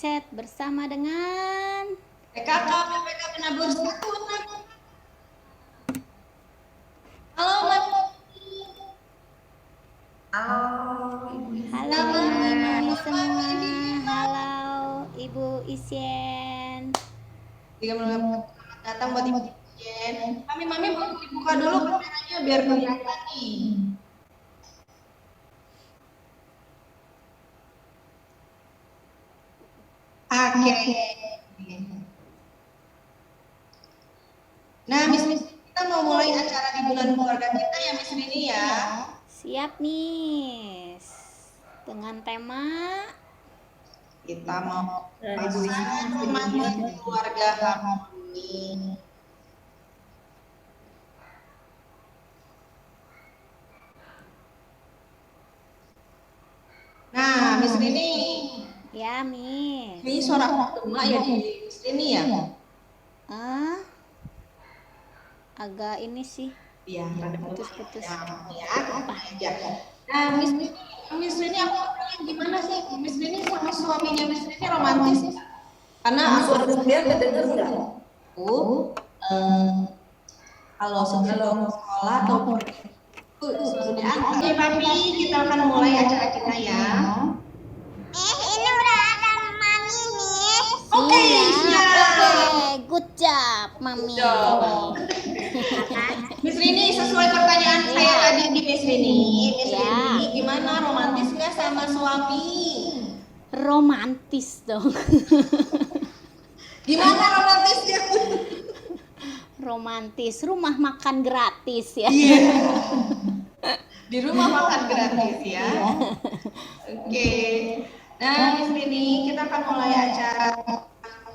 chat bersama dengan PKK PPK Penabur Satu. Halo Mas. halo mami-mami semua. Halo Ibu Isyen. Selamat datang buat Ibu Jen. Mami mau dibuka dulu kameranya biar kelihatan nih. Oke. Nah, Miss, kita mau mulai acara di bulan keluarga kita ya, Miss Rini ya. Siap Miss. Dengan tema kita mau pasangan romantis keluarga harmoni. Nah, Miss Rini. Ya, Miss. Kayaknya suara aku emak ya di Miss Rini ya? Agak ini sih. Iya, rada putus-putus. Ya. Nah, Miss Rini aku tanya gimana sih Miss Rini sama suaminya Miss Rini romantis? Karena aku dia kedenger nggak? Kalau sebelum sekolah atau sudah. Oke, Papi, kita akan mulai acara kita ya. Ini udah ada mami nih. Oke, good job, mami. Miss Rini, sesuai pertanyaan saya tadi di Miss Rini. Miss Rini, gimana romantis nggak sama suami? Romantis dong. Gimana romantisnya? Romantis, rumah makan gratis ya. Di rumah makan gratis ya. Oke. Nah, Miss Rini, kita akan mulai acara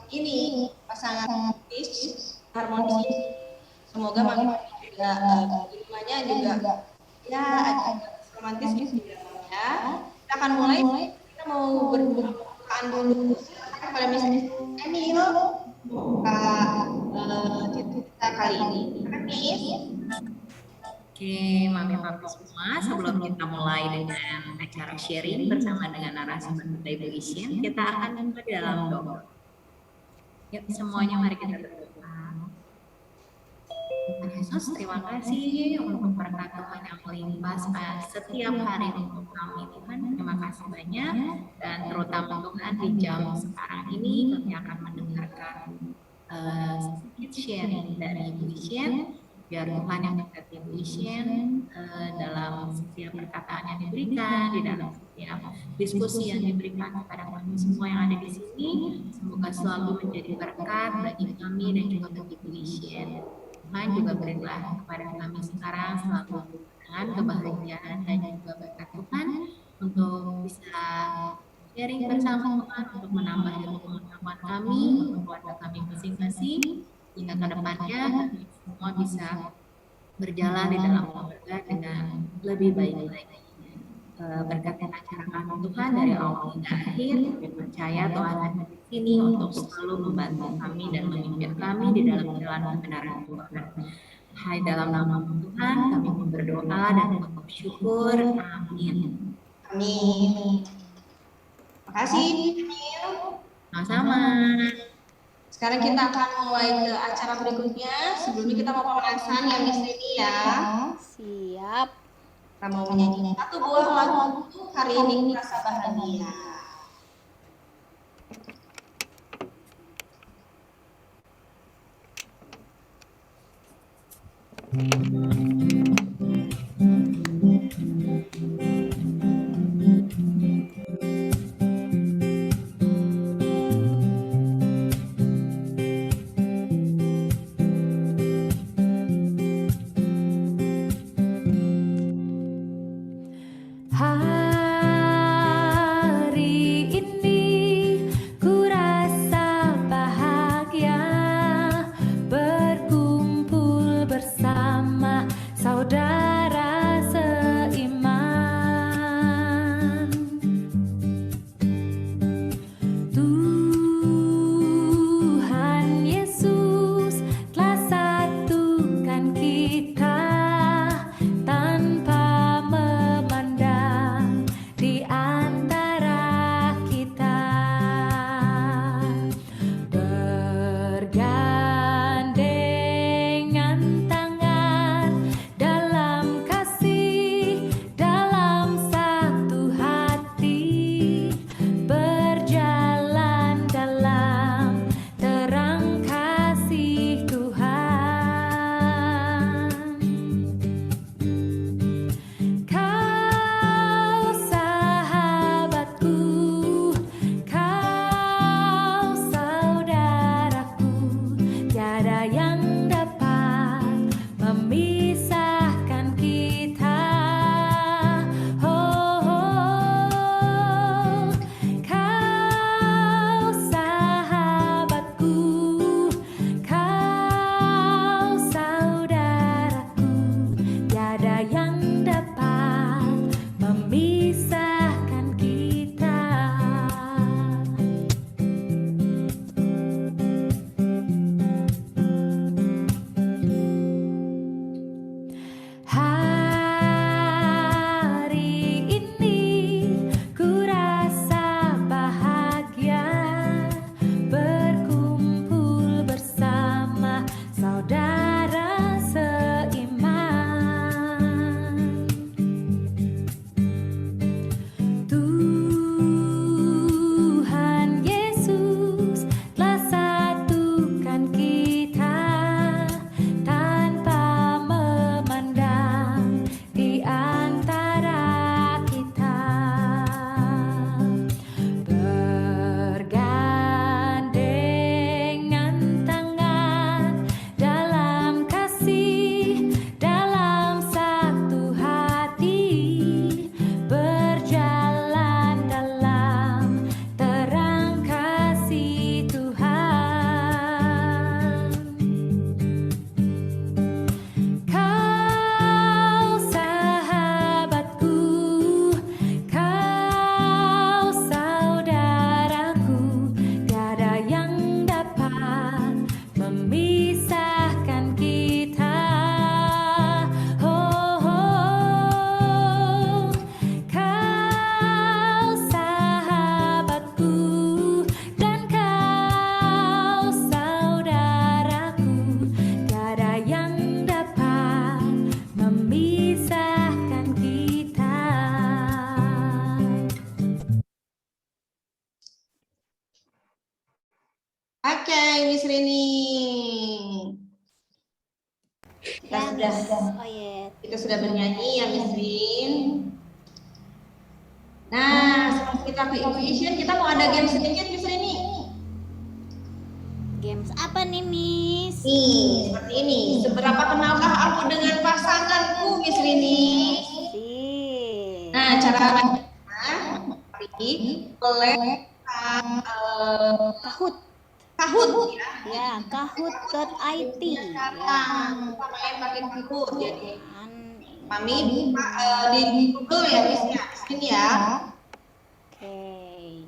ini pasangan harmonis. Semoga mami juga di rumahnya juga ya acara romantis gitu ya. Kita akan mulai. Kita mau berbukaan dulu kepada Miss Emil buka cerita kali ini. Oke, mami-mami semua, sebelum kita mulai dengan acara sharing bersama dengan narasumber kita Ibu Isyen, kita akan mulai dalam doa. Yuk semuanya mari kita berdoa. Tuhan Yesus, terima kasih untuk berkat Tuhan yang melimpah setiap hari untuk kami Tuhan. Terima kasih banyak, dan terutama Tuhan di jam sekarang ini kami akan mendengarkan sedikit sharing dari Ibu Isyen. Biar Tuhan yang memberkati Ibu Isyen dalam setiap perkataan yang diberikan, di dalam setiap diskusi yang diberikan kepada kami semua yang ada di sini, semoga selalu menjadi berkat bagi kami dan juga bagi Ibu Isyen. Tuhan juga berilah kepada kami sekarang selalu dengan kebahagiaan dan juga berkat Tuhan untuk bisa sharing bersama Tuhan, untuk menambah ilmu pengetahuan kami, untuk keluarga kami masing-masing, hingga ke depannya semua bisa berjalan di dalam keluarga dengan lebih baik lagi. Berkatkan acara kami Tuhan dari awal hingga akhir. Kami percaya Tuhan ada di sini untuk selalu membantu kami dan memimpin kami di dalam jalan kebenaran Tuhan. Hai, dalam nama Tuhan kami berdoa dan bersyukur. Amin. Amin. Makasih, Emil. Sama-sama. Sekarang kita akan mulai ke acara berikutnya. Sebelumnya kita mau pemanasan ya Miss Rini ya. Siap. Kita mau menyanyi satu buah lagu hari ini rasa bahagia. Bersama saudara saudara seiman. Tuhan Yesus telah satukan kita tanpa memandang di antara kita. Bergandengan tangan dalam kasih, dalam satu hati, berjalan dalam terang kasih Tuhan. Kau sahabatku, kau saudaraku, tiada yang dapat memisahkan kita. Oh, oh. Kau sahabatku dan kau saudaraku, tiada yang dapat memisahkan kita. Oke, Miss Rini. Kita sudah Oh iya. kita sudah bernyanyi ya Miss Rin. Nah, sebelum kita ke intuition, kita mau ada game sedikit Miss Rini. Games apa nih, Miss? Nih, seperti ini. Seberapa kenalkah aku dengan pasanganku, Miss Rini? Sip. Nah, cara mainnya oleh Kahoot. Kahoot Ya, ya. kahoot.it. Sekarang kita main pakai Kahoot. Jadi An- Mami buka di Google ya, Miss ya. Ini ya. Oke.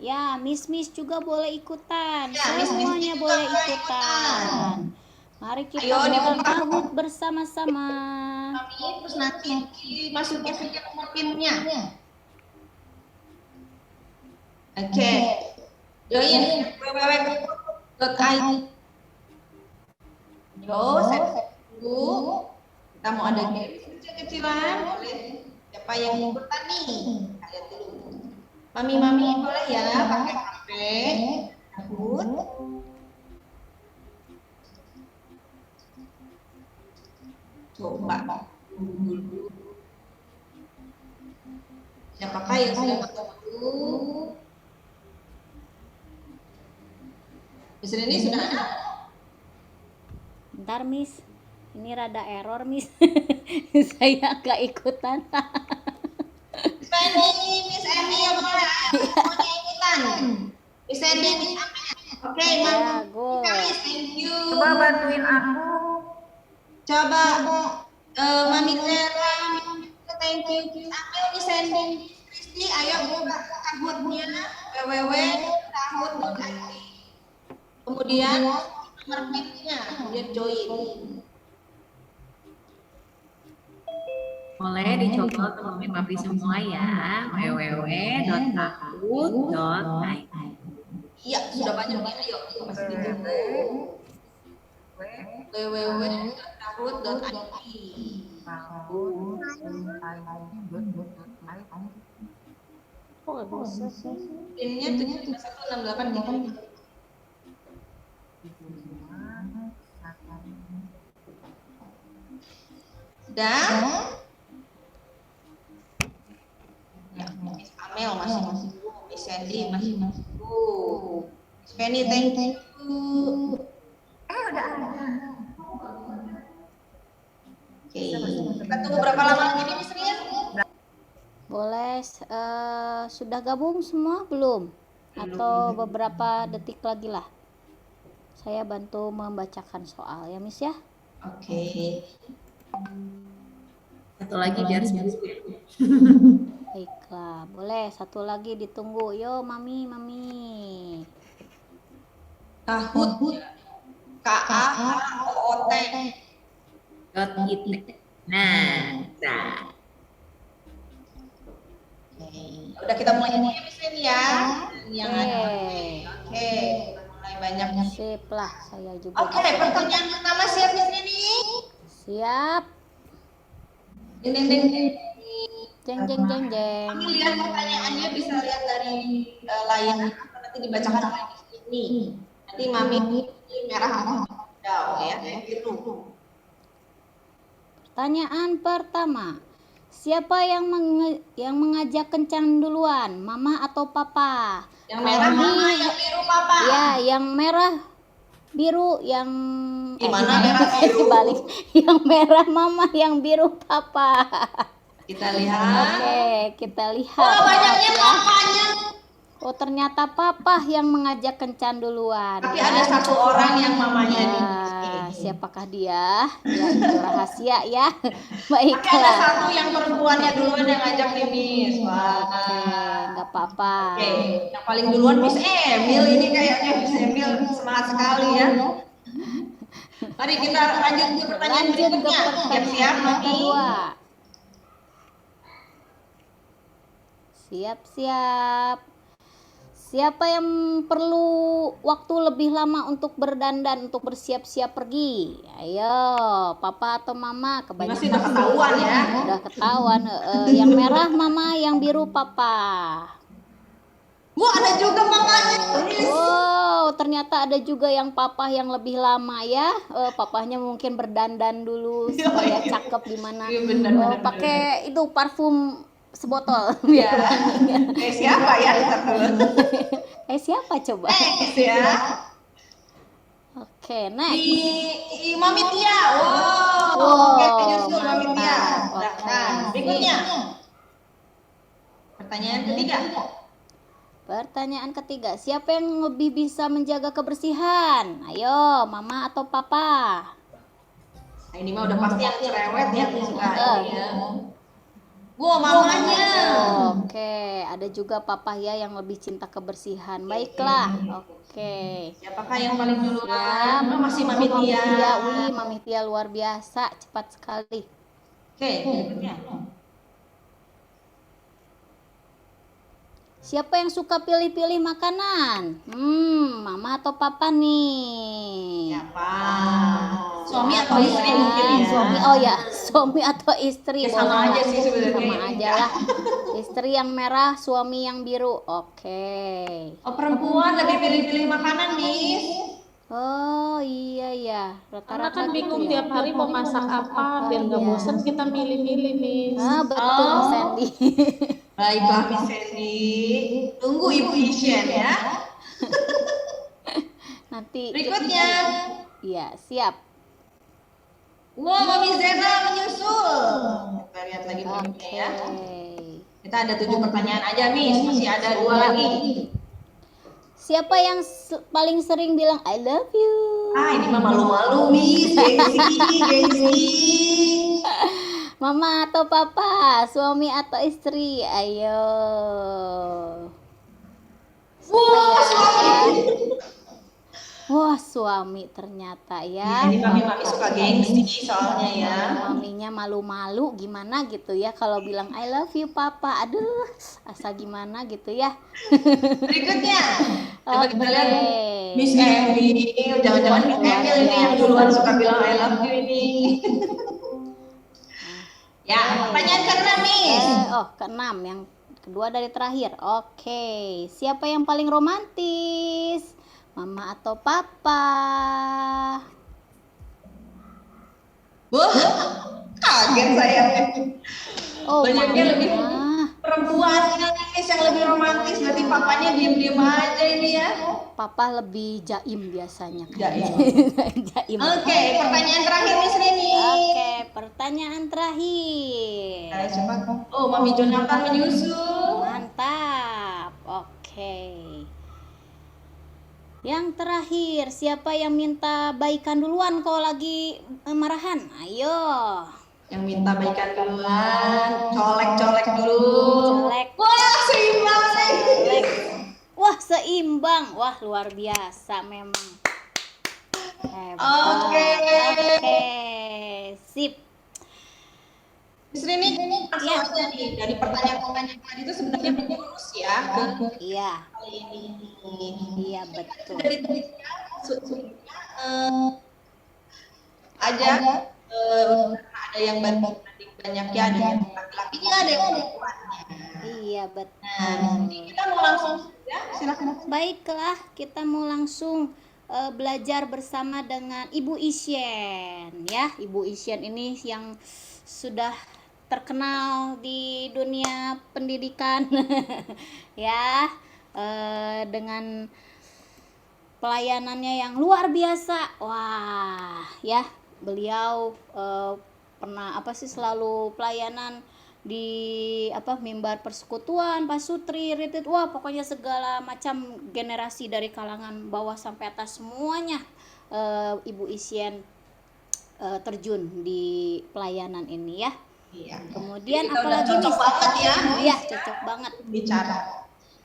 Ya, Miss juga boleh ikutan. Ya, Miss Semuanya juga boleh boleh ikutan. Mari kita Ayo, buka dibuka. Kahoot bersama-sama. Mami terus nanti dimasukin ke nomor PIN-nya. Oke. Join www.kahoot.it. Yo, saya dulu. Kita mau ada game kecil-kecilan, boleh. Siapa yang ikutan nih? Lihat dulu. Mami boleh ya pakai HP. Kahoot. Coba. Siapakah yang sudah masuk dulu? Miss Rini sudah ada? Bentar, Miss. Ini rada error, Miss. Saya nggak ikutan. Miss Eni yang boleh. Semuanya ikutan. Miss Eni, Miss Amin. Oke, Ya, go. thank you. Coba bantuin aku. Coba, Mami Clara, thank you. Miss Amin, Miss Eni, Kristi, ayo buka Kahoot-nya www.kahoot.it. Kemudian nomor PIN-nya, kemudian join. Boleh dicoba untuk mami papi semua ya. www.kahoot.it. Iya, sudah banyak nih. Ayo, masih ditunggu. www.kahoot.it. Kok nggak bisa sih? PIN-nya 72168 gitu. Dan ya, Miss Amel masih dulu, Miss Sandy masih dulu, Miss Penny thank you. Udah ada. Oke, kita tunggu berapa lama lagi nih Miss Rian? Boleh, sudah gabung semua belum? Atau beberapa detik lagi lah. Saya bantu membacakan soal ya, Miss ya. Oke. Satu lagi biar sembuh. Baiklah, boleh satu lagi ditunggu. Yo, Mami. Kahoot. Kahoot. .it. Nah, Udah kita mulai ini ya Miss Rian ya. Yang ada. Oke. Oke, kita mulai banyak. Sip lah, saya juga Oke, bisa. pertanyaan pertama siap di sini. Siap. Ding ding ding ding. Jeng jeng jeng jeng. Kami lihat pertanyaannya bisa lihat dari layar atau nanti dibacakan oleh Miss ini. Nanti Mami pilih merah atau hijau ya, kayak gitu. Pertanyaan pertama. Siapa yang mengajak kencan duluan, mama atau papa? Yang merah mama, yang biru papa. Ya, yang merah biru, yang Gimana merah biru? dibalik. Yang merah mama, yang biru papa. Kita lihat. Oke, kita lihat. Oh, banyaknya papanya. Oh, ternyata papa yang mengajak kencan duluan. Tapi ya. ada satu orang yang mamanya di Nah, siapakah dia? Ya, itu rahasia ya. Tapi ada Baiklah. satu yang perempuannya duluan yang ngajak nih Miss. Wah. Oke, nggak apa-apa. Oke, yang paling duluan Miss Emil ini kayaknya Miss Emil semangat sekali ya. Mari kita lanjut ke pertanyaan Lanjut ke berikutnya. Siap-siap pertanyaan Mami. kedua. Siap-siap. Siapa yang perlu waktu lebih lama untuk berdandan, untuk bersiap-siap pergi? Ayo, papa atau mama? Kebanyakan Masih udah ketahuan ya. udah ketahuan. Yang merah mama, yang biru papa. Wah, ada juga mamanya. Wow, ternyata ada juga yang papa yang lebih lama ya. Papahnya mungkin berdandan dulu supaya cakep gimana. Iya, benar. Pakai itu parfum sebotol. Ya. Siapa ya? Siapa coba? Next ya. Oke, next. Di Mami Tia. Wow. Wow, Oke, nyusul Mami Tia. mantap. Silahkan. Oke, Berikutnya. Pertanyaan ketiga. Pertanyaan ketiga, siapa yang lebih bisa menjaga kebersihan? Ayo, mama atau papa? Nah, ini mah udah pasti yang cerewet yang suka ini ya. Wow, mamanya. Oke, ada juga papa ya yang lebih cinta kebersihan. Baiklah, oke. Siapakah yang paling Siap. duluan? Oh, masih Mami Mami Tia. Tia, wih, Mami Tia luar biasa, cepat sekali. Oke, berikutnya. Siapa yang suka pilih-pilih makanan? Mama atau papa nih? Siapa? Suami atau istri mungkin ya? Suami, oh ya, suami atau istri. Ya, sama boleh aja lah. sih sebenarnya. Sama aja lah. Istri yang merah, suami yang biru. Oke. Oh, perempuan lagi pilih-pilih makanan, Miss. Oh iya ya, Karena rata-rata kan bingung gitu ya. tiap hari mau masak apa, biar nggak Iya. bosen kita milih-milih nih. Ah betul Miss Sandy. Baiklah, Miss Sandy. Tunggu Ibu Isyen ya. Nanti. Berikutnya. Iya siap. Wow, Mami Zena menyusul. Kita lihat lagi Oke. berikutnya ya. Kita ada 7 pertanyaan aja, Miss. Masih ada 2 lagi. Siapa yang paling sering bilang I love you? Ah, ini mah malu-malu, Miss. Gengsi. Mama atau papa? Suami atau istri? Ayo. Wow, suami. Wah, suami ternyata ya. Ini Mami suka gengsi soalnya ya. Maminya malu-malu gimana gitu ya kalau bilang I love you papa. Aduh, asa gimana gitu ya. Berikutnya. Coba kita lihat. Oke. Miss Emil, jangan-jangan Miss Emil ini yang duluan suka bilang I love you ini. Ya, pertanyaan ke-6, Miss. Ke-6 yang kedua dari terakhir. Oke, siapa yang paling romantis? Mama atau papa? Wah, kaget saya. Oh, Banyaknya mama. lebih perempuan ini Miss yang lebih romantis, berarti papanya diem-diem aja ini ya. Papa lebih jaim biasanya. Jaim. Jaim. Oke, pertanyaan terakhir Miss Rini. Oke, pertanyaan terakhir. Coba. Oh, Mami Jonathan menyusul. Mantap. Oke. Yang terakhir, siapa yang minta baikan duluan kalau lagi marahan? Ayo. Yang minta baikan duluan, colek-colek dulu. Colek. Wah, seimbang nih. Colek. Wah, seimbang. Wah, luar biasa memang. Hebat. Oke. Oke. Sip. Miss Rini, langsung Iya. aja nih dari pertanyaan-pertanyaan tadi itu sebenarnya lurus ya ke Iya, kali ini. iya betul. Dari tadi aja ada yang bantu banyak ya, ada yang laki-lakinya, ada yang perempuannya. Iya betul. Nah, kita mau langsung ya, silakan. Baiklah, kita mau langsung belajar bersama dengan Ibu Isyen ya. Ibu Isyen ini yang sudah terkenal di dunia pendidikan ya, dengan pelayanannya yang luar biasa. Wah, ya, beliau pernah selalu pelayanan di mimbar persekutuan, pasutri, retreat, wah pokoknya segala macam generasi dari kalangan bawah sampai atas semuanya Ibu Isyen terjun di pelayanan ini ya. Iya. Kemudian Kita udah apalagi cocok banget ya. Iya, cocok banget. Bicara.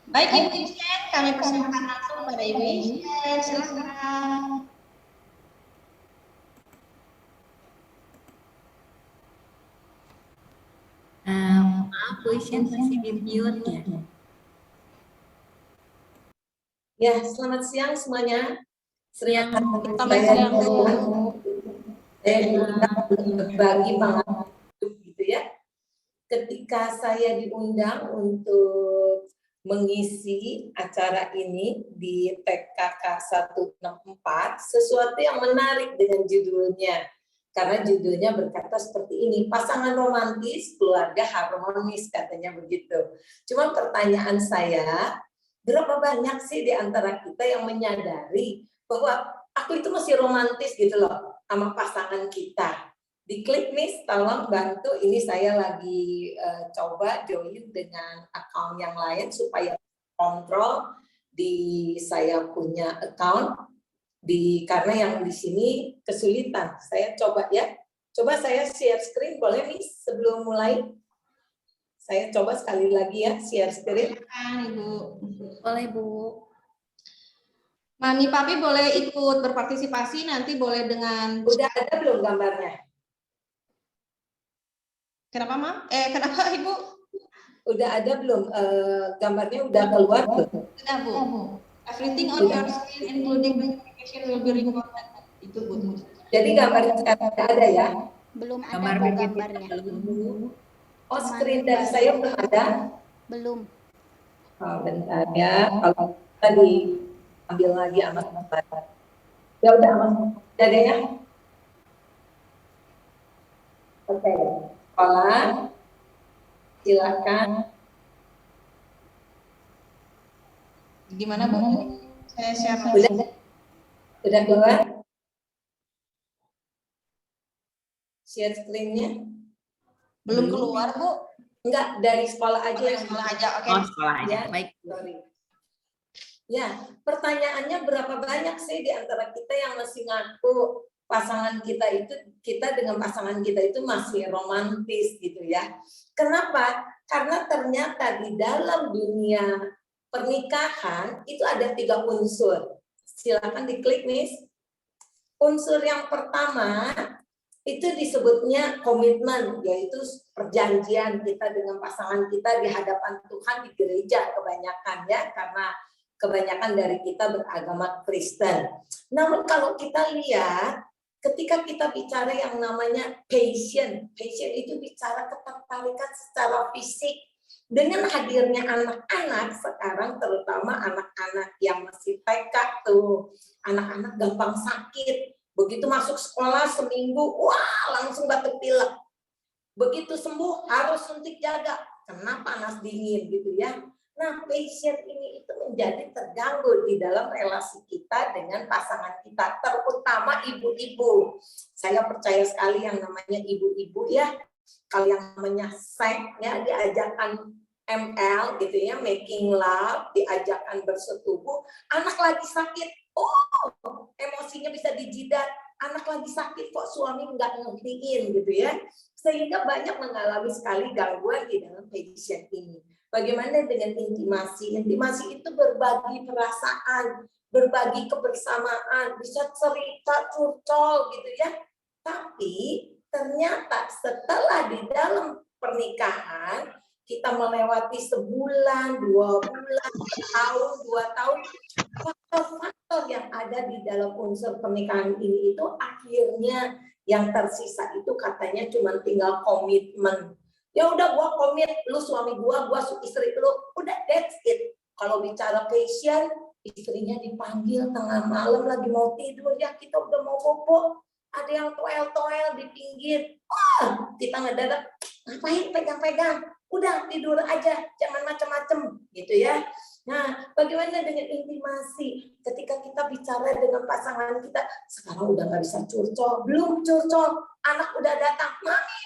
Baik Ibu Isyen, kami persilakan langsung pada Ibu Isyen, silakan. Maaf, Bu Isyen masih di mute ya. Ya, selamat siang semuanya. Selamat siang. Selamat siang, Bu. Saya diundang untuk berbagi pengalaman hidup gitu ya. Ketika saya diundang untuk mengisi acara ini di PKK 164, sesuatu yang menarik dengan judulnya. Karena judulnya berkata seperti ini, pasangan romantis, keluarga harmonis, katanya begitu. Cuma pertanyaan saya, berapa banyak sih di antara kita yang menyadari bahwa aku itu masih romantis gitu loh sama pasangan kita. Diklik nih, tolong bantu. Ini saya lagi coba join dengan account yang lain supaya kontrol di saya punya account. Karena yang di sini kesulitan. Saya coba ya. Coba saya share screen, boleh nih sebelum mulai? Saya coba sekali lagi ya, share screen. Ibu. Boleh, Bu. Mami Papi boleh ikut berpartisipasi, nanti boleh dengan... Udah ada belum gambarnya? Kenapa, Mam? Kenapa, Ibu? Udah ada belum? Gambarnya udah keluar belum? Sudah, Bu. Everything on your screen, including notification, will be recorded. Itu, Bu. Jadi gambarnya sekarang ada ya? Belum ada Gambar Bu, BBM gambarnya. Oh, screen dari saya belum ada? Belum. Oh, bentar ya. Kalau tadi ambil lagi amat. Ya udah amat. Ada ya? Oke. Sekolah. Silakan. Gimana, Bu? Saya share. Udah keluar? Share screen-nya? Belum keluar, Bu? Enggak, dari sekolah aja. Dari sekolah aja, oke. Oh, sekolah aja. Ya, Baik. sorry. Ya, pertanyaannya berapa banyak sih di antara kita yang masih ngaku pasangan kita dengan pasangan kita itu masih romantis gitu ya. Kenapa? Karena ternyata di dalam dunia pernikahan itu ada 3 unsur. Silakan diklik nih. Unsur yang pertama itu disebutnya komitmen, yaitu perjanjian kita dengan pasangan kita di hadapan Tuhan di gereja kebanyakan ya, karena kebanyakan dari kita beragama Kristen. Namun kalau kita lihat, ketika kita bicara yang namanya passion itu bicara ketertarikan secara fisik. Dengan hadirnya anak-anak sekarang, terutama anak-anak yang masih TK tuh, anak-anak gampang sakit. Begitu masuk sekolah seminggu, wah langsung batuk pilek. Begitu sembuh harus suntik jaga, kena panas dingin gitu ya. Nah, passion ini itu menjadi terganggu di dalam relasi kita dengan pasangan kita, terutama ibu-ibu. Saya percaya sekali yang namanya ibu-ibu ya, kalau yang namanya seks ya, diajakkan ML gitu ya, making love, diajakkan bersetubuh, anak lagi sakit, oh emosinya bisa dijidat, anak lagi sakit kok suami nggak ngertiin gitu ya, sehingga banyak mengalami sekali gangguan di dalam passion ini. Bagaimana dengan intimasi? Intimasi itu berbagi perasaan, berbagi kebersamaan, bisa cerita curcol gitu ya. Tapi ternyata setelah di dalam pernikahan kita melewati sebulan, 2 bulan, tahun, 2 tahun, faktor-faktor yang ada di dalam unsur pernikahan ini itu akhirnya yang tersisa itu katanya cuma tinggal komitmen. Ya udah gua komit, lu suami gua istri lu, udah that's it. Kalau bicara passion, istrinya dipanggil tengah malam lagi mau tidur, ya kita udah mau bobo, ada yang toel-toel di pinggir, kita ngedadak, ngapain pegang-pegang, udah tidur aja, jangan macem-macem, gitu ya. Nah, bagaimana dengan intimasi? Ketika kita bicara dengan pasangan kita, sekarang udah nggak bisa curcol, belum curcol, anak udah datang, mami,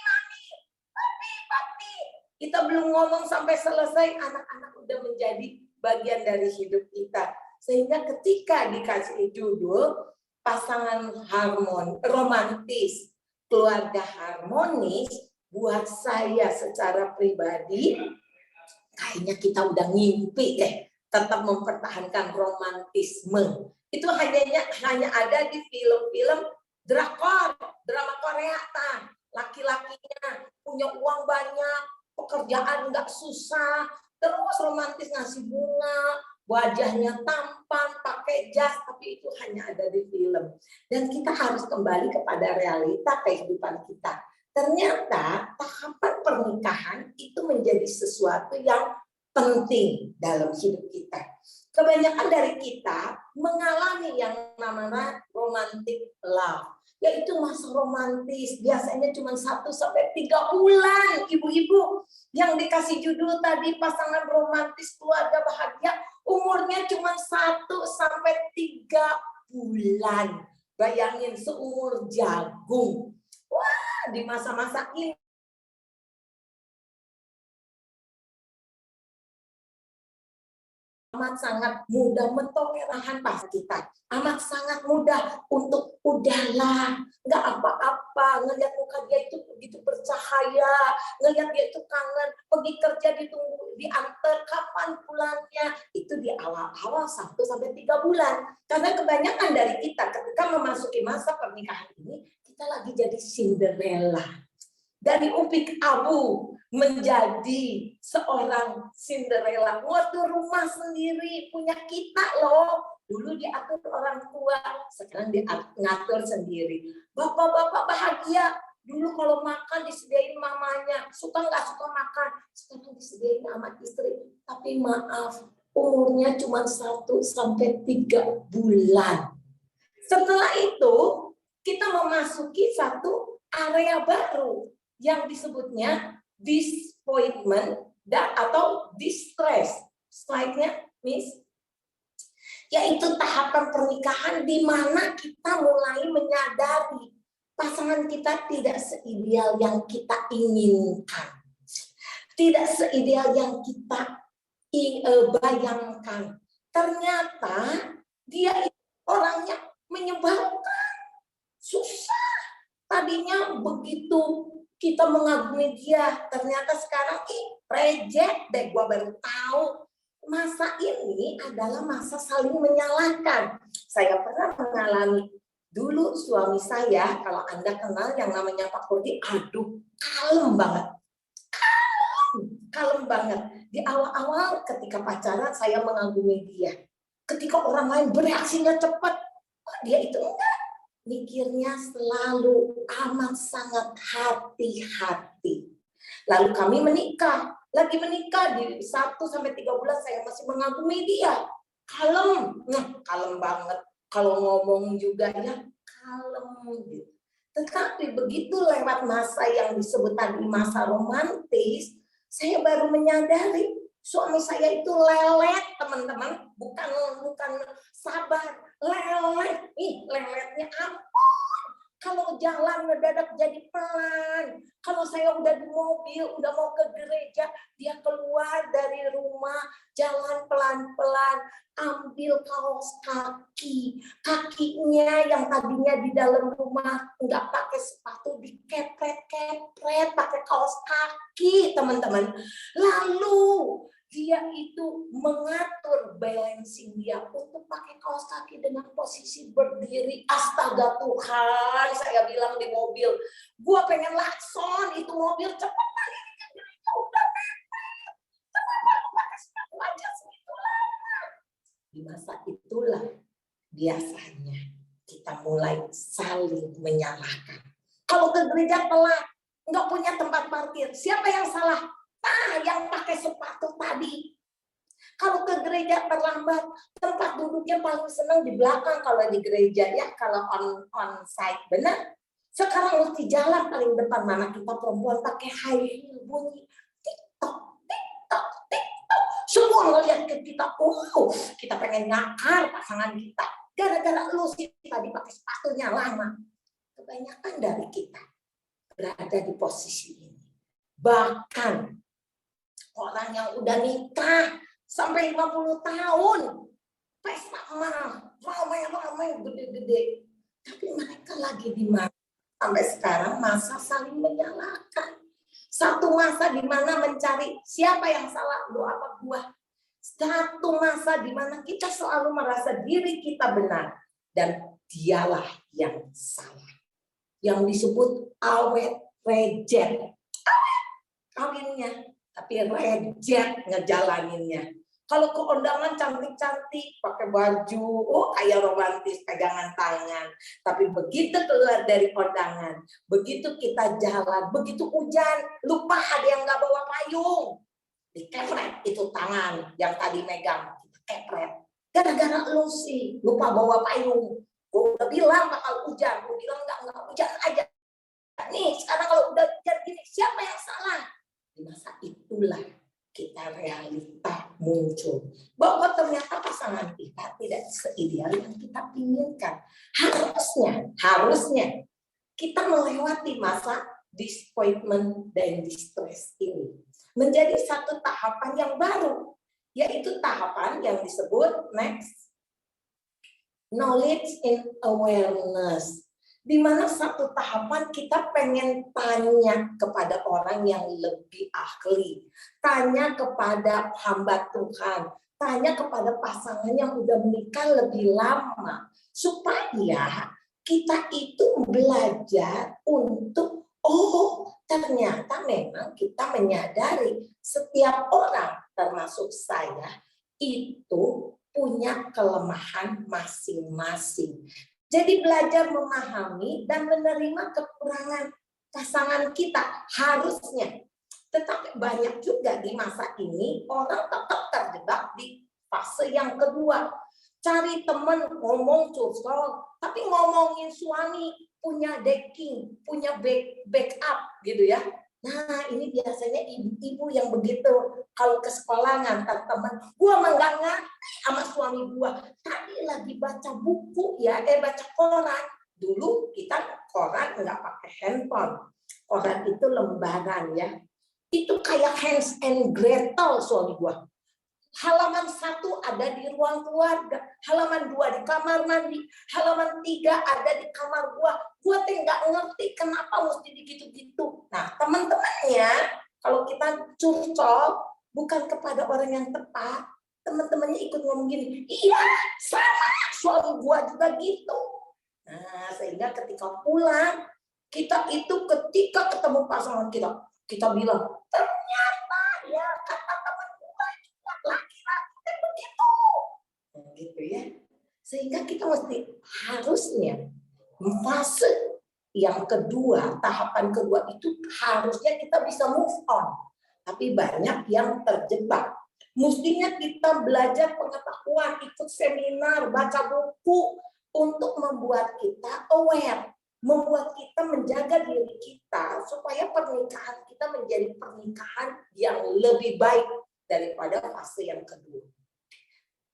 papi, kita belum ngomong sampai selesai, anak-anak udah menjadi bagian dari hidup kita. Sehingga ketika dikasih judul pasangan romantis, keluarga harmonis, buat saya secara pribadi, kayaknya kita udah ngimpi tetap mempertahankan romantisme. Itu hanya ada di film-film drakor, drama Korea. Laki-lakinya punya uang banyak, pekerjaan nggak susah, terus romantis ngasih bunga, wajahnya tampan, pakai jas, tapi itu hanya ada di film. Dan kita harus kembali kepada realita kehidupan kita. Ternyata tahapan pernikahan itu menjadi sesuatu yang penting dalam hidup kita. Kebanyakan dari kita mengalami yang namanya romantic love, yaitu masa romantis biasanya cuma 1-3 bulan. Ibu-ibu yang dikasih judul tadi pasangan romantis keluarga bahagia, umurnya cuma 1-3 bulan. Bayangin, seumur jagung. Wah, di masa-masa ini amat sangat mudah mentoleransi pas kita, amat sangat mudah untuk udahlah, nggak apa-apa, ngelihat muka dia itu begitu bercahaya, ngelihat dia itu kangen, pergi kerja ditunggu, diantar kapan pulangnya, itu di awal-awal 1-3 bulan. Karena kebanyakan dari kita ketika memasuki masa pernikahan ini, kita lagi jadi Cinderella. Dari upik abu menjadi seorang Cinderella, waktu rumah sendiri punya kita loh. Dulu diatur orang tua, sekarang diatur sendiri. Bapak-bapak bahagia, dulu kalau makan disediain mamanya, suka nggak suka makan, sekarang disediain sama istri. Tapi maaf, umurnya cuma 1-3 bulan. Setelah itu kita memasuki satu area baru yang disebutnya disappointment atau distress. Slide-nya, Miss. Yaitu tahapan pernikahan di mana kita mulai menyadari pasangan kita tidak seideal yang kita inginkan. Tidak seideal yang kita bayangkan. Ternyata dia orangnya menyebalkan, susah. Tadinya begitu kita mengagumi dia, ternyata sekarang reject deh, gua baru tahu. Masa ini adalah masa saling menyalahkan. Saya pernah mengalami dulu suami saya, kalau Anda kenal yang namanya Pak Kurdi, aduh, kalem banget. Kalem banget. Di awal-awal ketika pacaran saya mengagumi dia. Ketika orang lain bereaksinya cepat, dia itu enggak. Mikirnya selalu amat sangat hati-hati. Lalu kami menikah. Lagi menikah di 1-3 bulan saya masih mengagumi dia. Kalem. Kalem banget. Kalau ngomong juga ya kalem gitu. Tetapi begitu lewat masa yang disebut tadi masa romantis, saya baru menyadari suami saya itu lelet, teman-teman. Bukan sabar. Lelet, leletnya ampun. Kalau jalan ngedadak jadi pelan. Kalau saya udah di mobil, udah mau ke gereja, dia keluar dari rumah, jalan pelan-pelan, ambil kaos kaki. Kakinya yang tadinya di dalam rumah nggak pakai sepatu, dikepret-kepret pakai kaos kaki, teman-teman. Lalu dia itu mengatur balancing dia untuk pakai kaos kaki dengan posisi berdiri. Astaga Tuhan, saya bilang di mobil, Gua pengen lakson, itu mobil cepet kali ini kan gereja udah mepet. Kenapa lu pakai sepatu aja segitu lama? Di masa itulah biasanya kita mulai saling menyalahkan. Kalau ke gereja telat, nggak punya tempat parkir, siapa yang salah? Yang pakai sepatu tadi. Kalau ke gereja terlambat, tempat duduknya paling senang di belakang kalau di gereja ya, kalau on site benar. Sekarang mesti jalan paling depan, mana kita perempuan pakai high heel bunyi TikTok, TikTok, TikTok. Semua ngeliat ke kita, kita pengen ngakar pasangan kita. Gara-gara lu sih tadi pakai sepatunya lama. Kebanyakan dari kita berada di posisi ini. Bahkan orang yang udah nikah sampai 50 tahun, pesta ramai-ramai, gede-gede. Tapi mereka lagi di mana? Sampai sekarang masa saling menyalahkan. Satu masa di mana mencari siapa yang salah, lu apa gua. Satu masa di mana kita selalu merasa diri kita benar dan dialah yang salah. Yang disebut awet reject. Awet kawinnya, tapi reject ngejalaninnya. Kalau ke undangan cantik-cantik, pakai baju, kayak romantis, pegangan tangan. Tapi begitu keluar dari undangan, begitu kita jalan, begitu hujan, lupa ada yang nggak bawa payung. Dikepret itu tangan yang tadi megang, kepret. Gara-gara lu sih, lupa bawa payung. Gue udah bilang bakal hujan, gue bilang nggak hujan aja. Nih, sekarang kalau udah hujan gini, siapa yang salah? Di masa itulah kita realita muncul bahwa ternyata pasangan kita tidak seideal yang kita inginkan. Harusnya kita melewati masa disappointment dan distress ini menjadi satu tahapan yang baru, yaitu tahapan yang disebut next knowledge and awareness. Di mana satu tahapan kita pengen tanya kepada orang yang lebih ahli, tanya kepada hamba Tuhan, tanya kepada pasangan yang udah menikah lebih lama, supaya kita itu belajar untuk ternyata memang kita menyadari setiap orang termasuk saya itu punya kelemahan masing-masing. Jadi belajar memahami dan menerima kekurangan pasangan kita harusnya. Tetapi banyak juga di masa ini orang tetap terjebak di fase yang kedua. Cari teman ngomong curcol, tapi ngomongin suami punya decking, punya backup gitu ya. Nah ini biasanya ibu-ibu yang begitu kalau ke sekolah ngantar teman, gua mah nggak ngerti sama suami gua. Tadi lagi baca buku ya, baca koran. Dulu kita koran nggak pakai handphone, koran itu lembaran ya. Itu kayak Hans and Gretel suami gua. Halaman 1 ada di ruang keluarga, halaman 2 di kamar mandi, halaman 3 ada di kamar gua. Gua nggak ngerti kenapa mesti gitu-gitu. Nah, teman-temannya kalau kita curcol bukan kepada orang yang tepat, teman-temannya ikut ngomong gini, iya sama suami gua juga gitu. Nah, sehingga ketika pulang kita itu ketika ketemu pasangan kita bilang ternyata ya kata teman gua juga laki-laki begitu, gitu ya. Sehingga kita harusnya fase yang kedua, tahapan kedua itu harusnya kita bisa move on. Tapi banyak yang terjebak. Mestinya kita belajar pengetahuan, ikut seminar, baca buku untuk membuat kita aware, membuat kita menjaga diri kita supaya pernikahan kita menjadi pernikahan yang lebih baik daripada fase yang kedua.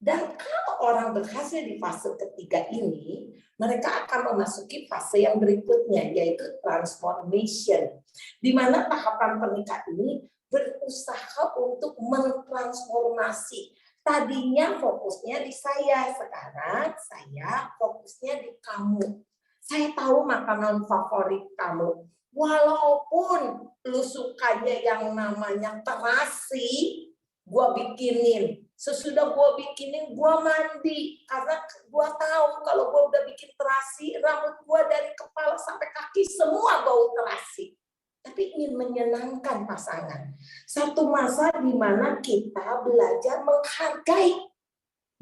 Dan kalau orang berhasil di fase ketiga ini, mereka akan memasuki fase yang berikutnya, yaitu transformation. Di mana tahapan pernikahan ini berusaha untuk mentransformasi. Tadinya fokusnya di saya, sekarang saya fokusnya di kamu. Saya tahu makanan favorit kamu. Walaupun lu sukanya yang namanya terasi, gua bikinin Sesudah gue bikinin, gue mandi. Karena gue tahu kalau gue udah bikin terasi, rambut gue dari kepala sampai kaki semua bau terasi. Tapi ingin menyenangkan pasangan. Satu masa di mana kita belajar menghargai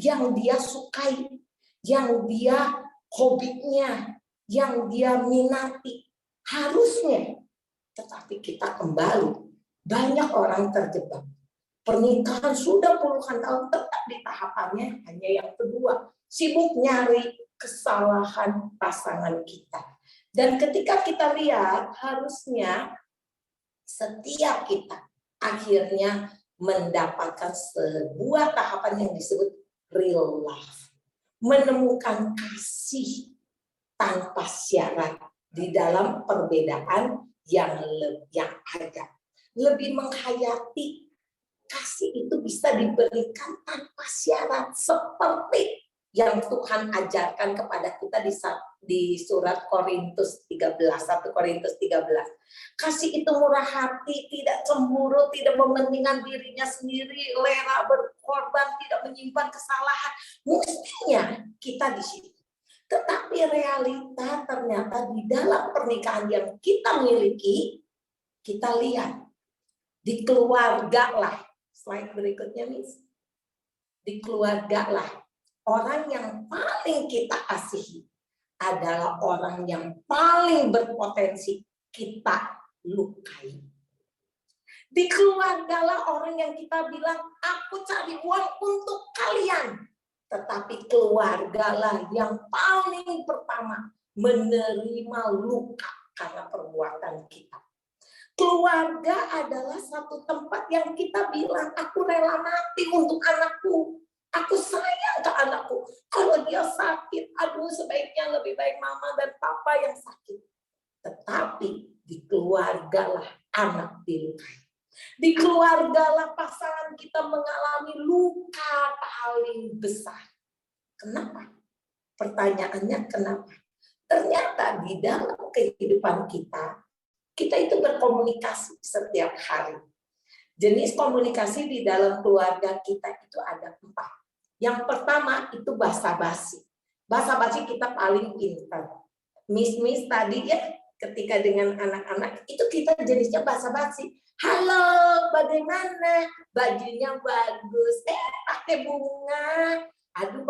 yang dia sukai, yang dia hobinya, yang dia minati. Harusnya. Tetapi kita kembali. Banyak orang terjebak. Pernikahan sudah puluhan tahun tetap di tahapannya hanya yang kedua. Sibuk nyari kesalahan pasangan kita. Dan ketika kita lihat harusnya setiap kita akhirnya mendapatkan sebuah tahapan yang disebut real love. Menemukan kasih tanpa syarat di dalam perbedaan yang ada. Lebih menghayati kasih itu bisa diberikan tanpa syarat seperti yang Tuhan ajarkan kepada kita di surat Korintus 13, 1 Korintus 13. Kasih itu murah hati, tidak cemburu, tidak mementingkan dirinya sendiri, rela berkorban, tidak menyimpan kesalahan. Mestinya kita di situ. Tetapi realita ternyata di dalam pernikahan yang kita miliki, kita lihat di keluarga lah. Slide berikutnya, Miss. Di keluarga lah. Orang yang paling kita kasihi adalah orang yang paling berpotensi kita lukai. Di keluarga lah orang yang kita bilang, aku cari uang untuk kalian. Tetapi keluarga lah yang paling pertama menerima luka karena perbuatan kita. Keluarga adalah satu tempat yang kita bilang, aku rela mati untuk anakku. Aku sayang ke anakku. Kalau dia sakit, aduh sebaiknya lebih baik mama dan papa yang sakit. Tetapi di keluarga lah anak dilukai. Di keluarga lah pasangan kita mengalami luka paling besar. Kenapa? Pertanyaannya kenapa? Ternyata di dalam kehidupan kita itu berkomunikasi setiap hari. Jenis komunikasi di dalam keluarga kita itu ada 4. Yang pertama itu basa-basi. Basa-basi kita paling pintar. Miss tadi ya ketika dengan anak-anak itu kita jenisnya basa-basi. Halo, bagaimana? Bajunya bagus. Pakai bunga. Aduh,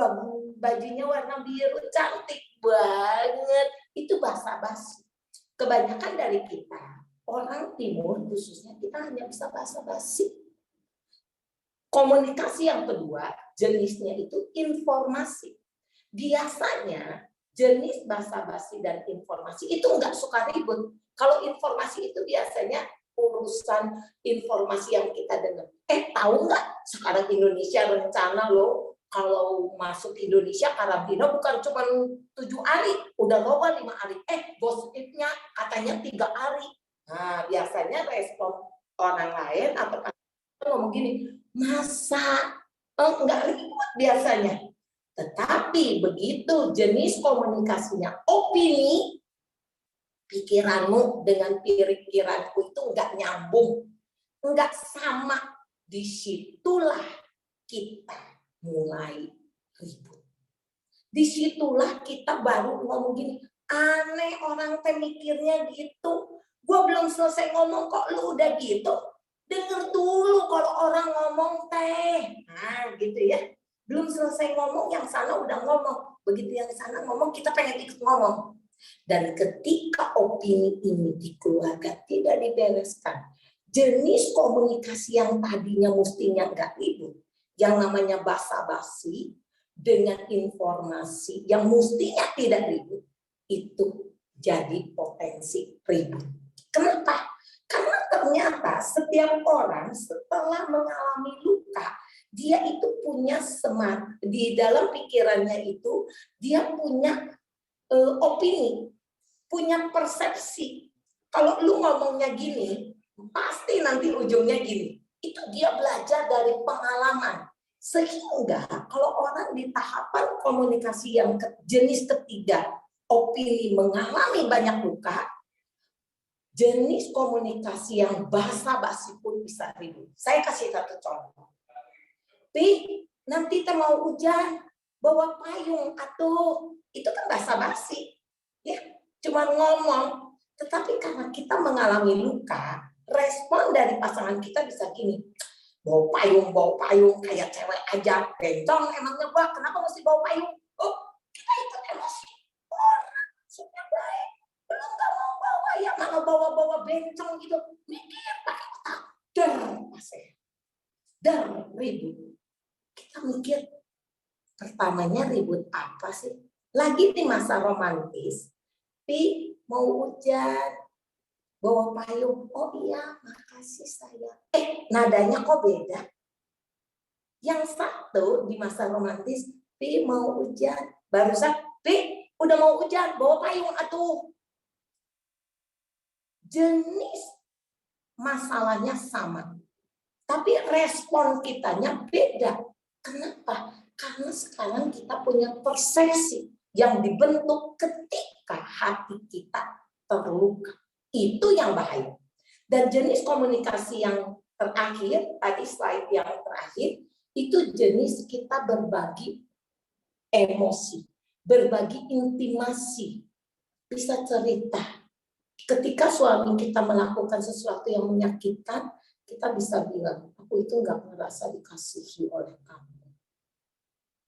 bajunya warna biru cantik banget. Itu basa-basi. Kebanyakan dari kita, orang timur khususnya, kita hanya bisa basa-basi. Komunikasi yang kedua, jenisnya itu informasi. Biasanya jenis basa-basi dan informasi itu nggak suka ribut. Kalau informasi itu biasanya urusan informasi yang kita dengar. Tahu nggak sekarang Indonesia rencana loh kalau masuk Indonesia karantina bukan cuma 7 hari, udah lewat 5 hari. Gosipnya katanya 3 hari. Nah, biasanya respon orang lain atau ngomong gini, masa nggak ribut biasanya. Tetapi begitu jenis komunikasinya opini, pikiranmu dengan pikiranku itu nggak nyambung, nggak sama. Disitulah kita mulai ribut. Disitulah kita baru ngomong gini, aneh orang teh mikirnya gitu. Gue belum selesai ngomong kok lu udah gitu. Dengar dulu kalau orang ngomong teh. Nah gitu ya. Belum selesai ngomong yang sana udah ngomong. Begitu yang sana ngomong kita pengen ikut ngomong. Dan ketika opini ini di keluarga tidak dibereskan, jenis komunikasi yang tadinya mestinya nggak ribut, yang namanya basa-basi dengan informasi yang mestinya tidak ribut, itu jadi potensi ribut. Kenapa? Karena ternyata setiap orang setelah mengalami luka, dia itu punya semangat, di dalam pikirannya itu dia punya opini, punya persepsi. Kalau lu ngomongnya gini, pasti nanti ujungnya gini. Itu dia belajar dari pengalaman. Sehingga kalau orang di tahapan komunikasi yang jenis ketiga, opini mengalami banyak luka, jenis komunikasi yang basa-basi pun bisa ribut. Saya kasih satu contoh. Pi, nanti teh mau hujan, bawa payung atuh. Itu kan basa-basi. Ya, cuma ngomong. Tetapi karena kita mengalami luka, respon dari pasangan kita bisa gini. Bawa payung, kayak cewek aja. Bencong emangnya gua, kenapa mesti bawa payung? Oh, kita ikut emosi. Orang sudah baik. Belum gak mau bawa, ya malah bawa-bawa bencong gitu. Mikir pakai otak. Dar ribut. Kita mikir, pertamanya ribut apa sih? Lagi di masa romantis. Pi, mau hujan. Bawa payung. Oh iya, makasih sayang. Nadanya kok beda? Yang satu di masa romantis, Pi mau hujan. Barusan, Pi udah mau hujan, bawa payung atuh. Jenis masalahnya sama. Tapi respon kitanya beda. Kenapa? Karena sekarang kita punya persepsi yang dibentuk ketika hati kita terluka. Itu yang bahaya. Dan jenis komunikasi yang terakhir, tadi slide yang terakhir, itu jenis kita berbagi emosi, berbagi intimasi, bisa cerita. Ketika suami kita melakukan sesuatu yang menyakitkan, kita bisa bilang, aku itu nggak merasa dikasihi oleh kamu.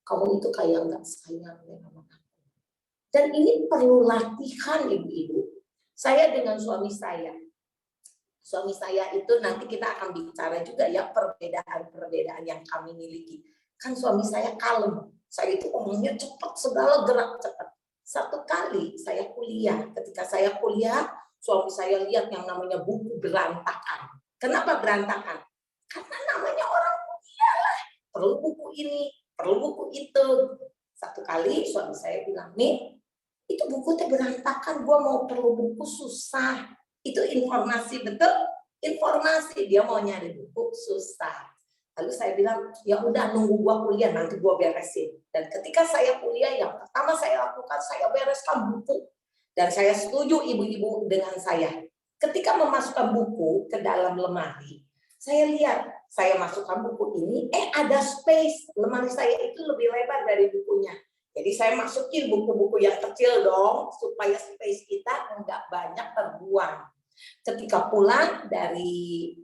Kamu itu kayak nggak sayang sama aku. Dan ini perlu latihan ibu-ibu. Saya dengan suami saya itu nanti kita akan bicara juga ya perbedaan yang kami miliki. Kan suami saya kalem, saya itu omongnya cepat, segala gerak cepat. Satu kali saya kuliah, ketika saya kuliah, suami saya lihat yang namanya buku berantakan. Kenapa berantakan? Karena namanya orang kuliah lah, perlu buku ini, perlu buku itu. Satu kali suami saya bilang, nih, itu buku teh berantakan, gua mau perlu buku susah. Itu informasi, betul? Informasi, dia mau nyari buku susah. Lalu saya bilang, ya udah nunggu gua kuliah, nanti gua beresin. Dan ketika saya kuliah, yang pertama saya lakukan, saya bereskan buku. Dan saya setuju ibu-ibu dengan saya. Ketika memasukkan buku ke dalam lemari, saya lihat, saya masukkan buku ini, ada space. Lemari saya itu lebih lebar dari bukunya. Jadi saya masukin buku-buku yang kecil dong, supaya space kita nggak banyak terbuang. Ketika pulang dari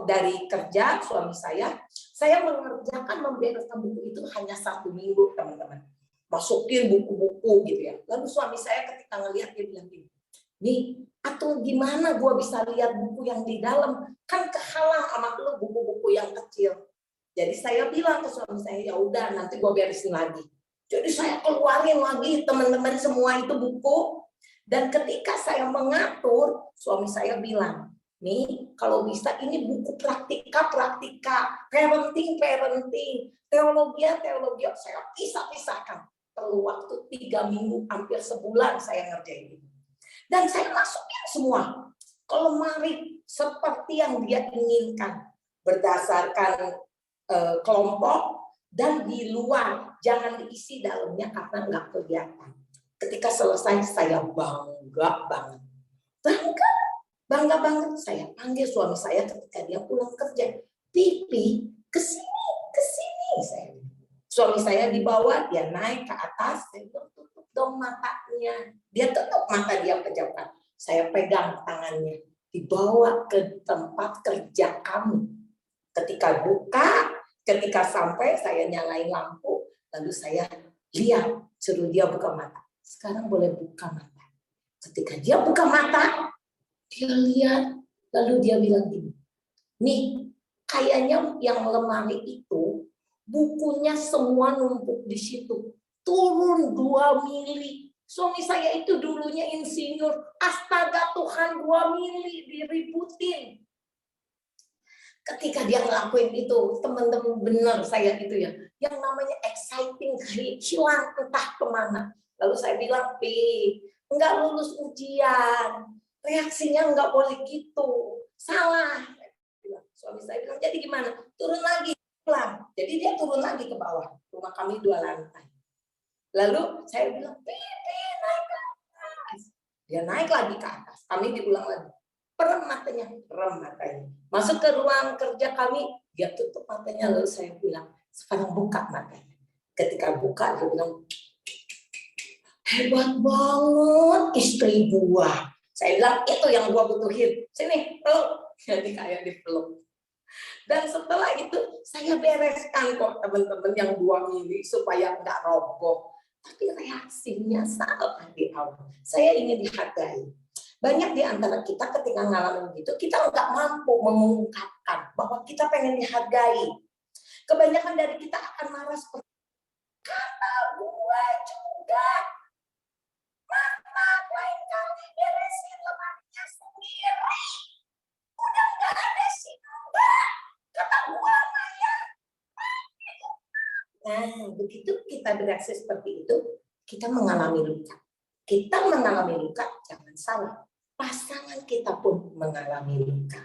dari kerja, suami saya mengerjakan membereskan buku itu hanya 1 minggu, teman-teman. Masukin buku-buku gitu ya. Lalu suami saya ketika ngelihat, dia bilang gini, nih, atau gimana gua bisa lihat buku yang di dalam? Kan kehalang sama lu buku-buku yang kecil. Jadi saya bilang ke suami saya, ya udah nanti gue beresin lagi. Jadi saya keluarin lagi teman-teman semua itu buku. Dan ketika saya mengatur, suami saya bilang, nih kalau bisa ini buku praktika, parenting, teologi, saya pisah-pisahkan. Perlu waktu 3 minggu, hampir sebulan saya ngerjain itu. Dan saya masukin semua ke lemari seperti yang dia inginkan. Berdasarkan kelompok dan di luar, jangan diisi dalamnya karena nggak kelihatan. Ketika selesai saya bangga banget. Saya panggil suami saya ketika dia pulang kerja, Pipi kesini saya. Suami saya dibawa, dia naik ke atas, saya bilang tutup dong matanya. Dia tutup mata, dia pejamkan. Saya pegang tangannya, dibawa ke tempat kerja kami. Ketika buka, ketika sampai saya nyalain lampu, lalu saya lihat, suruh dia buka mata. Sekarang boleh buka mata. Ketika dia buka mata, dia lihat, lalu dia bilang gini, nih, kayaknya yang lemari itu, bukunya semua numpuk di situ. Turun 2 mili. Suami saya itu dulunya insinyur. Astaga Tuhan, 2 mili diributin. Ketika dia ngelakuin itu, teman-teman benar saya gitu ya, yang namanya exciting, hilang entah kemana. Lalu saya bilang, Pi, enggak lulus ujian, reaksinya enggak boleh gitu, salah. Suami saya bilang, jadi gimana? Turun lagi, pulang. Jadi dia turun lagi ke bawah, rumah kami 2 lantai. Lalu saya bilang, Pi, naik ke atas. Dia naik lagi ke atas, kami diulang lagi. Rem matanya. Masuk ke ruang kerja kami, Dia tutup matanya, lalu saya bilang, sekarang buka matanya. Ketika buka, dia bilang, hebat banget istri gua. Saya bilang, itu yang gua butuhin. Sini, peluk. Jadi kayak dipeluk. Dan setelah itu, saya bereskan kok teman-teman yang 2 mili supaya nggak roboh. Tapi reaksinya salah di awal. Saya ingin dihargai. Banyak di antara kita ketika ngalamin gitu, kita nggak mampu mengungkapkan bahwa kita pengen dihargai. Kebanyakan dari kita akan marah seperti, kata gua juga. Mama, lain kali beresin lemarinya sendiri. Udah nggak ada sih, enggak. Kata gua, Maya. Nah, begitu kita bereaksi seperti itu, kita mengalami luka. Kita mengalami luka, jangan salah. Pasangan kita pun mengalami luka.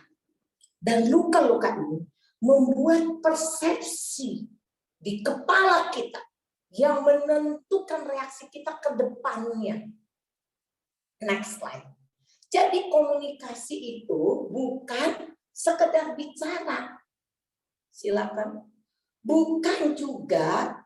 Dan luka-luka ini membuat persepsi di kepala kita yang menentukan reaksi kita ke depannya. Next slide. Jadi komunikasi itu bukan sekedar bicara. Silakan. Bukan juga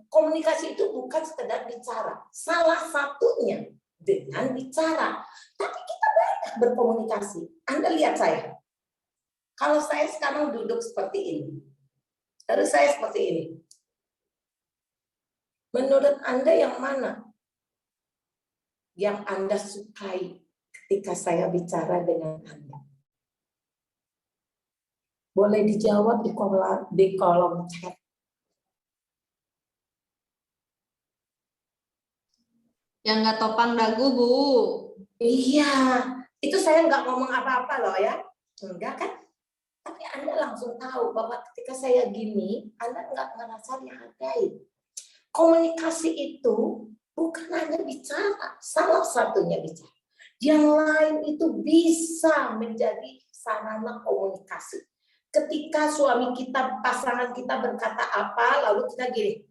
komunikasi itu bukan sekedar bicara. Salah satunya dengan bicara. Tapi kita banyak berkomunikasi. Anda lihat saya. Kalau saya sekarang duduk seperti ini. Terus saya seperti ini. Menurut Anda yang mana yang Anda sukai ketika saya bicara dengan Anda? Boleh dijawab di kolom chat. Yang nggak topang dagu, Bu. Iya, itu saya nggak ngomong apa-apa loh ya. Enggak kan? Tapi Anda langsung tahu bahwa ketika saya gini, Anda nggak ngerasa dihargai. Komunikasi itu bukan hanya bicara, salah satunya bicara. Yang lain itu bisa menjadi sarana komunikasi. Ketika suami kita, pasangan kita berkata apa, lalu kita gini.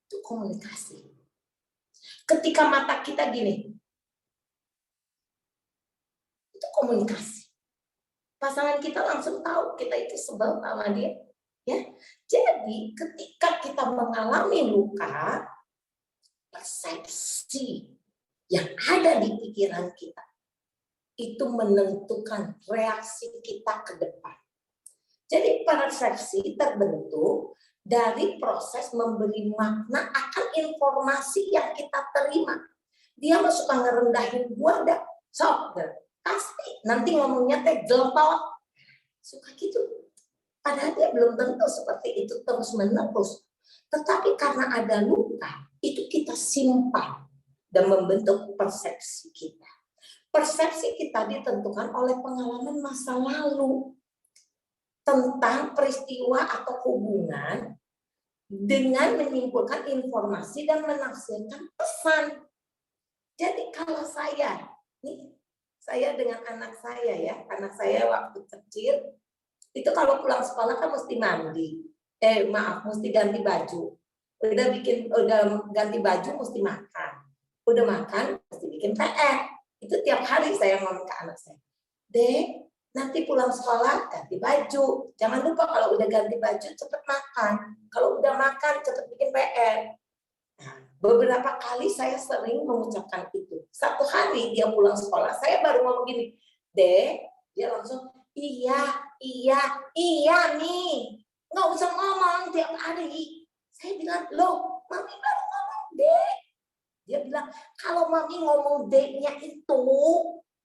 Itu komunikasi. Ketika mata kita gini. Itu komunikasi. Pasangan kita langsung tahu kita itu sebel sama dia. Ya. Jadi ketika kita mengalami luka, persepsi yang ada di pikiran kita itu menentukan reaksi kita ke depan. Jadi persepsi terbentuk dari proses memberi makna akan informasi yang kita terima. Dia mah suka ngerendahin gua dah. Sok, pasti nanti ngomongnya teh gelot. Suka gitu. Padahal dia belum tentu seperti itu terus-menerus. Tetapi karena ada luka, itu kita simpan dan membentuk persepsi kita. Persepsi kita ditentukan oleh pengalaman masa lalu tentang peristiwa atau hubungan dengan menyimpulkan informasi dan menafsirkan pesan. Jadi kalau saya dengan anak saya ya, anak saya waktu kecil itu kalau pulang sekolah kan mesti mandi, mesti ganti baju. Udah ganti baju mesti makan. Udah makan mesti bikin PR. Itu tiap hari saya ngomong ke anak saya. Dek, nanti pulang sekolah ganti baju. Jangan lupa kalau udah ganti baju cepet makan. Kalau udah makan cepet bikin PR. Nah, beberapa kali saya sering mengucapkan itu. Satu hari dia pulang sekolah, saya baru ngomong gini. Dek, dia langsung iya nih. Nggak usah ngomong tiap hari. Saya bilang, loh, mami baru ngomong dek. Dia bilang, kalau mami ngomong D-nya itu,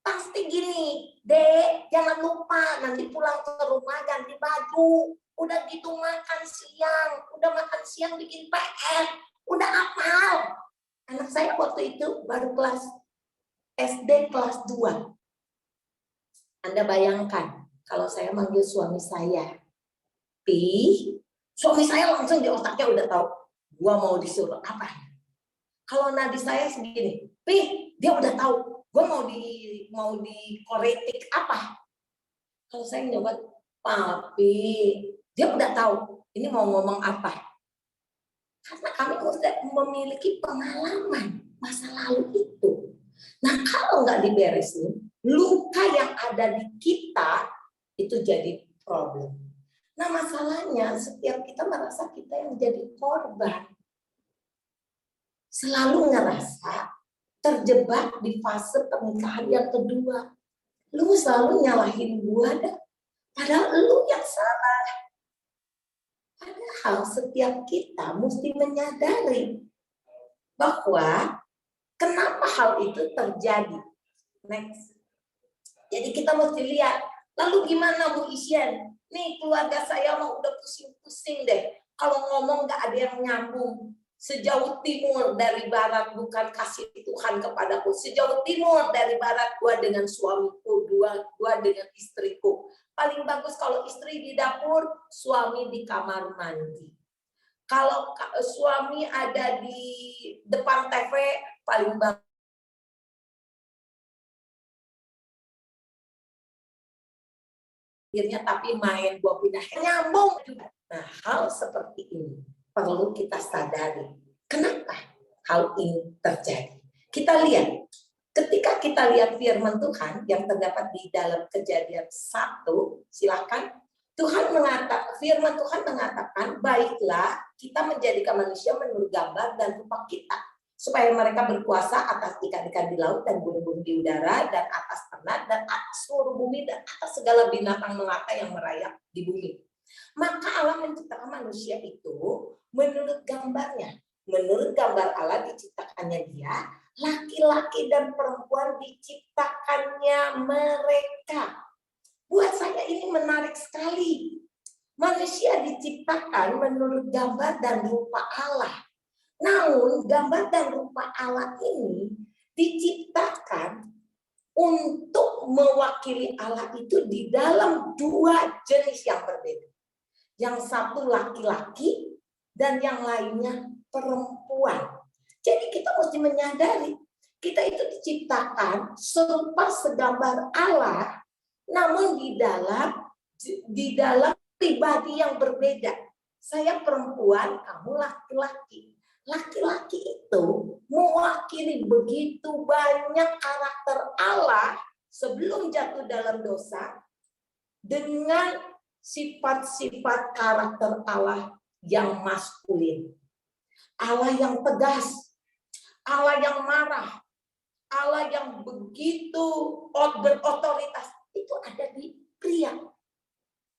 pasti gini, Dek, jangan lupa nanti pulang ke rumah ganti baju. Udah gitu makan siang bikin PR, udah hafal. Anak saya waktu itu baru kelas SD kelas 2. Anda bayangkan, kalau saya manggil suami saya, suami saya langsung di otaknya udah tahu, gua mau disuruh apa. Kalau nadi saya segini, dia udah tahu, gue mau dikoretik apa. Kalau saya nyoba, Papi, dia udah tahu, ini mau ngomong apa. Karena kami sudah memiliki pengalaman masa lalu itu. Nah, kalau nggak diberesin, luka yang ada di kita itu jadi problem. Nah, masalahnya setiap kita merasa kita yang jadi korban. Selalu ngerasa terjebak di fase pernikahan yang kedua. Lu selalu nyalahin gua dah. Padahal lu yang salah. Padahal setiap kita mesti menyadari bahwa kenapa hal itu terjadi. Next. Jadi kita mesti lihat, lalu gimana Bu Isyen? Nih keluarga saya mau udah pusing-pusing deh. Kalau ngomong gak ada yang nyambung. Sejauh timur dari barat bukan kasih Tuhan kepadaku. Sejauh timur dari barat gua dengan suamiku, gua dengan istriku. Paling bagus kalau istri di dapur, suami di kamar mandi. Kalau suami ada di depan TV, paling bagus. Tapi main buah pindah nyambung juga. Nah, hal seperti ini perlu kita sadari. Kenapa hal ini terjadi? Kita lihat, ketika kita lihat firman Tuhan yang terdapat di dalam Kejadian 1, silakan. Firman Tuhan mengatakan, baiklah kita menjadikan manusia menurut gambar dan rupa kita, supaya mereka berkuasa atas ikan-ikan di laut dan burung-burung di udara dan atas ternak dan atas seluruh bumi dan atas segala binatang melata yang merayap di bumi. Maka Allah menciptakan manusia itu menurut gambarnya. Menurut gambar Allah diciptakannya dia, laki-laki dan perempuan diciptakannya mereka. Buat saya ini menarik sekali. Manusia diciptakan menurut gambar dan rupa Allah. Namun gambar dan rupa Allah ini diciptakan untuk mewakili Allah itu di dalam dua jenis yang berbeda. Yang satu laki-laki dan yang lainnya perempuan. Jadi kita mesti menyadari kita itu diciptakan serupa segambar Allah, namun di dalam pribadi yang berbeda. Saya perempuan, kamu laki-laki. Laki-laki itu mewakili begitu banyak karakter Allah sebelum jatuh dalam dosa dengan sifat-sifat karakter Allah yang maskulin. Allah yang tegas, Allah yang marah, Allah yang begitu berotoritas, itu ada di pria.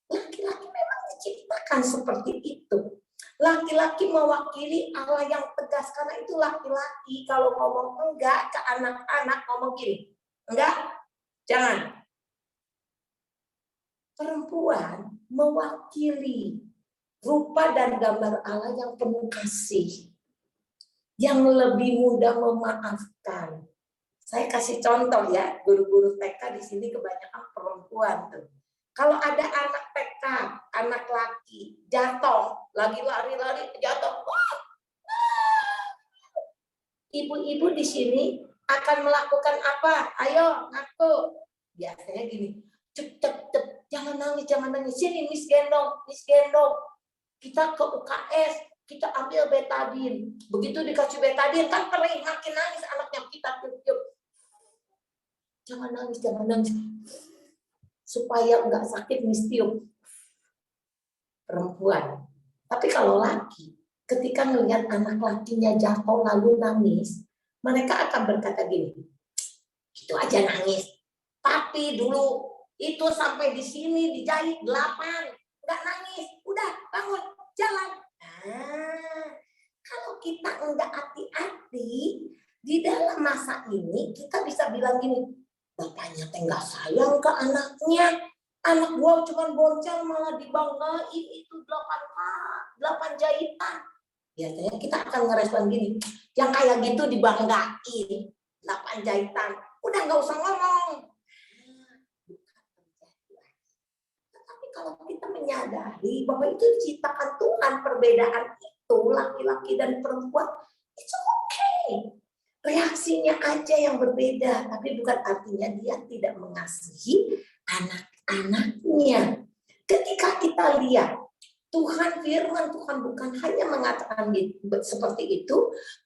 Laki-laki memang diciptakan seperti itu. Laki-laki mewakili Allah yang tegas, karena itu laki-laki kalau ngomong enggak ke anak-anak ngomong gini, enggak, jangan. Perempuan mewakili rupa dan gambar Allah yang penuh kasih, yang lebih mudah memaafkan. Saya kasih contoh ya, guru-guru TK di sini kebanyakan perempuan tuh. Kalau ada anak TK, anak laki jatuh, lagi lari-lari jatuh, ibu-ibu di sini akan melakukan apa? Ayo ngaku. Biasanya gini, cep, jangan nangis, sini Miss gendong. Kita ke UKS, kita ambil betadin. Begitu dikasih betadin, kan perih, makin nangis anaknya, kita tiup. Jangan nangis. Supaya enggak sakit, Miss tiup. Perempuan. Tapi kalau laki, ketika melihat anak lakinya jatuh lalu nangis, mereka akan berkata gini, itu aja nangis. Tapi dulu itu sampai di sini dijahit 8, enggak nangis, udah bangun, jalan. Kalau kita enggak hati-hati di dalam masa ini, kita bisa bilang gini, bapaknya enggak sayang ke anaknya, anak gua cuma bonceng malah dibanggain itu 8 jahitan. Biasanya kita akan ngerespon gini, yang kayak gitu dibanggain 8 jahitan, udah nggak usah ngomong. Tapi kalau kita menyadari bahwa itu diciptakan Tuhan, perbedaan itu laki-laki dan perempuan, it's okay. Reaksinya aja yang berbeda, tapi bukan artinya dia tidak mengasihi anak-anaknya. Ketika kita lihat Tuhan firman, Tuhan bukan hanya mengatakan seperti itu,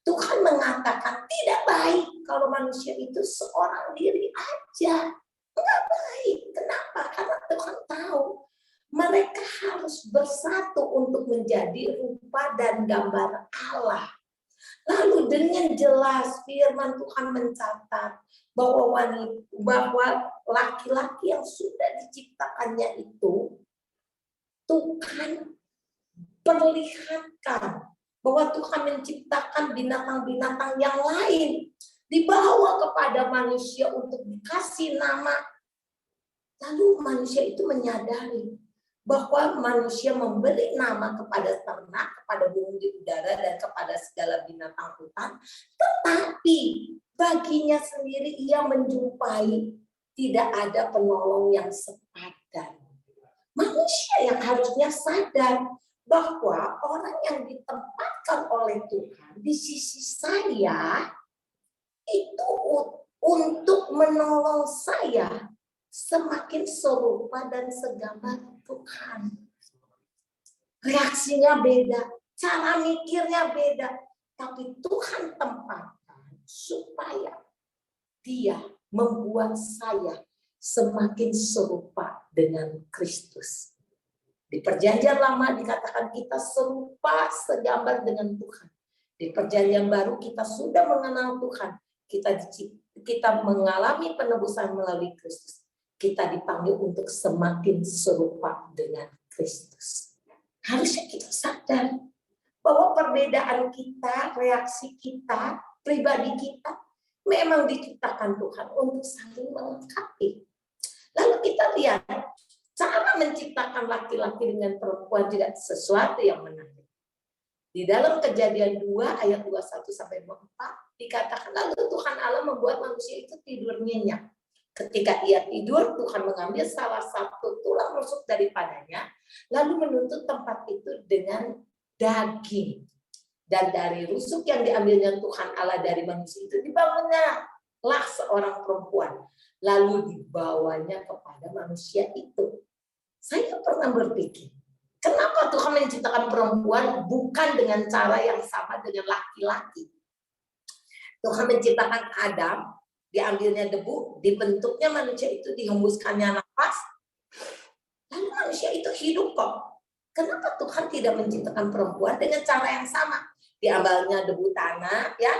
Tuhan mengatakan tidak baik kalau manusia itu seorang diri aja. Enggak baik. Kenapa? Karena Tuhan tahu mereka harus bersatu untuk menjadi rupa dan gambar Allah. Lalu dengan jelas firman Tuhan mencatat bahwa laki-laki yang sudah diciptakannya itu, Tuhan perlihatkan bahwa Tuhan menciptakan binatang-binatang yang lain, dibawa kepada manusia untuk dikasih nama. Lalu manusia itu menyadari bahwa manusia memberi nama kepada ternak, kepada burung di udara, dan kepada segala binatang hutan. Tetapi baginya sendiri ia menjumpai tidak ada penolong yang sepadan. Manusia yang harusnya sadar bahwa orang yang ditempatkan oleh Tuhan di sisi saya itu untuk menolong saya semakin serupa dan segambar Tuhan. Reaksinya beda, cara mikirnya beda, tapi Tuhan tempatkan supaya Dia membuat saya semakin serupa dengan Kristus. Di Perjanjian Lama dikatakan kita serupa segambar dengan Tuhan. Di Perjanjian Baru kita sudah mengenal Tuhan. Kita mengalami penebusan melalui Kristus. Kita dipanggil untuk semakin serupa dengan Kristus. Harusnya kita sadar bahwa perbedaan kita, reaksi kita, pribadi kita memang diciptakan Tuhan untuk saling melengkapi. Lalu kita lihat cara menciptakan laki-laki dengan perempuan juga sesuatu yang menarik. Di dalam Kejadian 2 ayat 21 sampai 24 dikatakan lalu Tuhan Allah membuat manusia itu tidur nyenyak. Ketika ia tidur, Tuhan mengambil salah satu tulang rusuk daripadanya, lalu menutup tempat itu dengan daging. Dan dari rusuk yang diambilnya Tuhan Allah dari manusia itu dibangunnya lah seorang perempuan. Lalu dibawanya kepada manusia itu. Saya pernah berpikir, kenapa Tuhan menciptakan perempuan bukan dengan cara yang sama dengan laki-laki? Tuhan menciptakan Adam, diambilnya debu, dibentuknya manusia itu, dihembuskannya nafas, lalu manusia itu hidup kok. Kenapa Tuhan tidak menciptakan perempuan dengan cara yang sama? Diambilnya debu tanah, ya,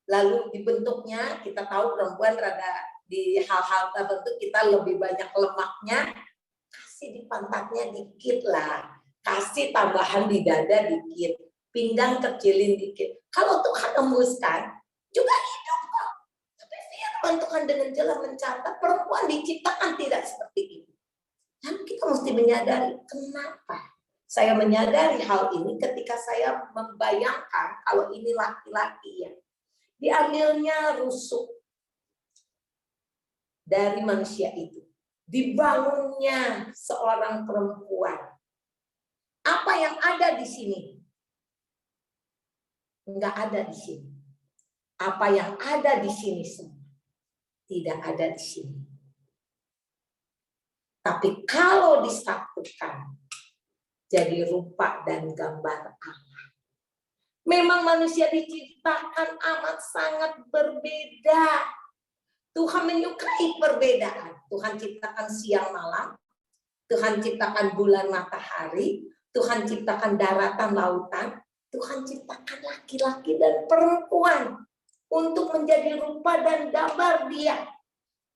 lalu dibentuknya, kita tahu perempuan rada di hal-hal tertentu kita lebih banyak lemaknya, kasih di pantatnya dikit lah, kasih tambahan di dada dikit, pinggang kecilin dikit. Kalau Tuhan hembuskan, juga hidup kok. Tapi firman Tuhan dengan jelas mencatat perempuan diciptakan tidak seperti ini. Dan kita mesti menyadari kenapa. Saya menyadari hal ini ketika saya membayangkan kalau ini laki-laki ya. Diambilnya rusuk dari manusia itu. Dibangunnya seorang perempuan. Apa yang ada di sini? Enggak ada di sini. Apa yang ada di sini semua tidak ada di sini. Tapi kalau disatukan jadi rupa dan gambar Allah. Memang manusia diciptakan amat sangat berbeda. Tuhan menyukai perbedaan. Tuhan ciptakan siang malam, Tuhan ciptakan bulan matahari, Tuhan ciptakan daratan lautan, Tuhan ciptakan laki-laki dan perempuan untuk menjadi rupa dan gambar Dia.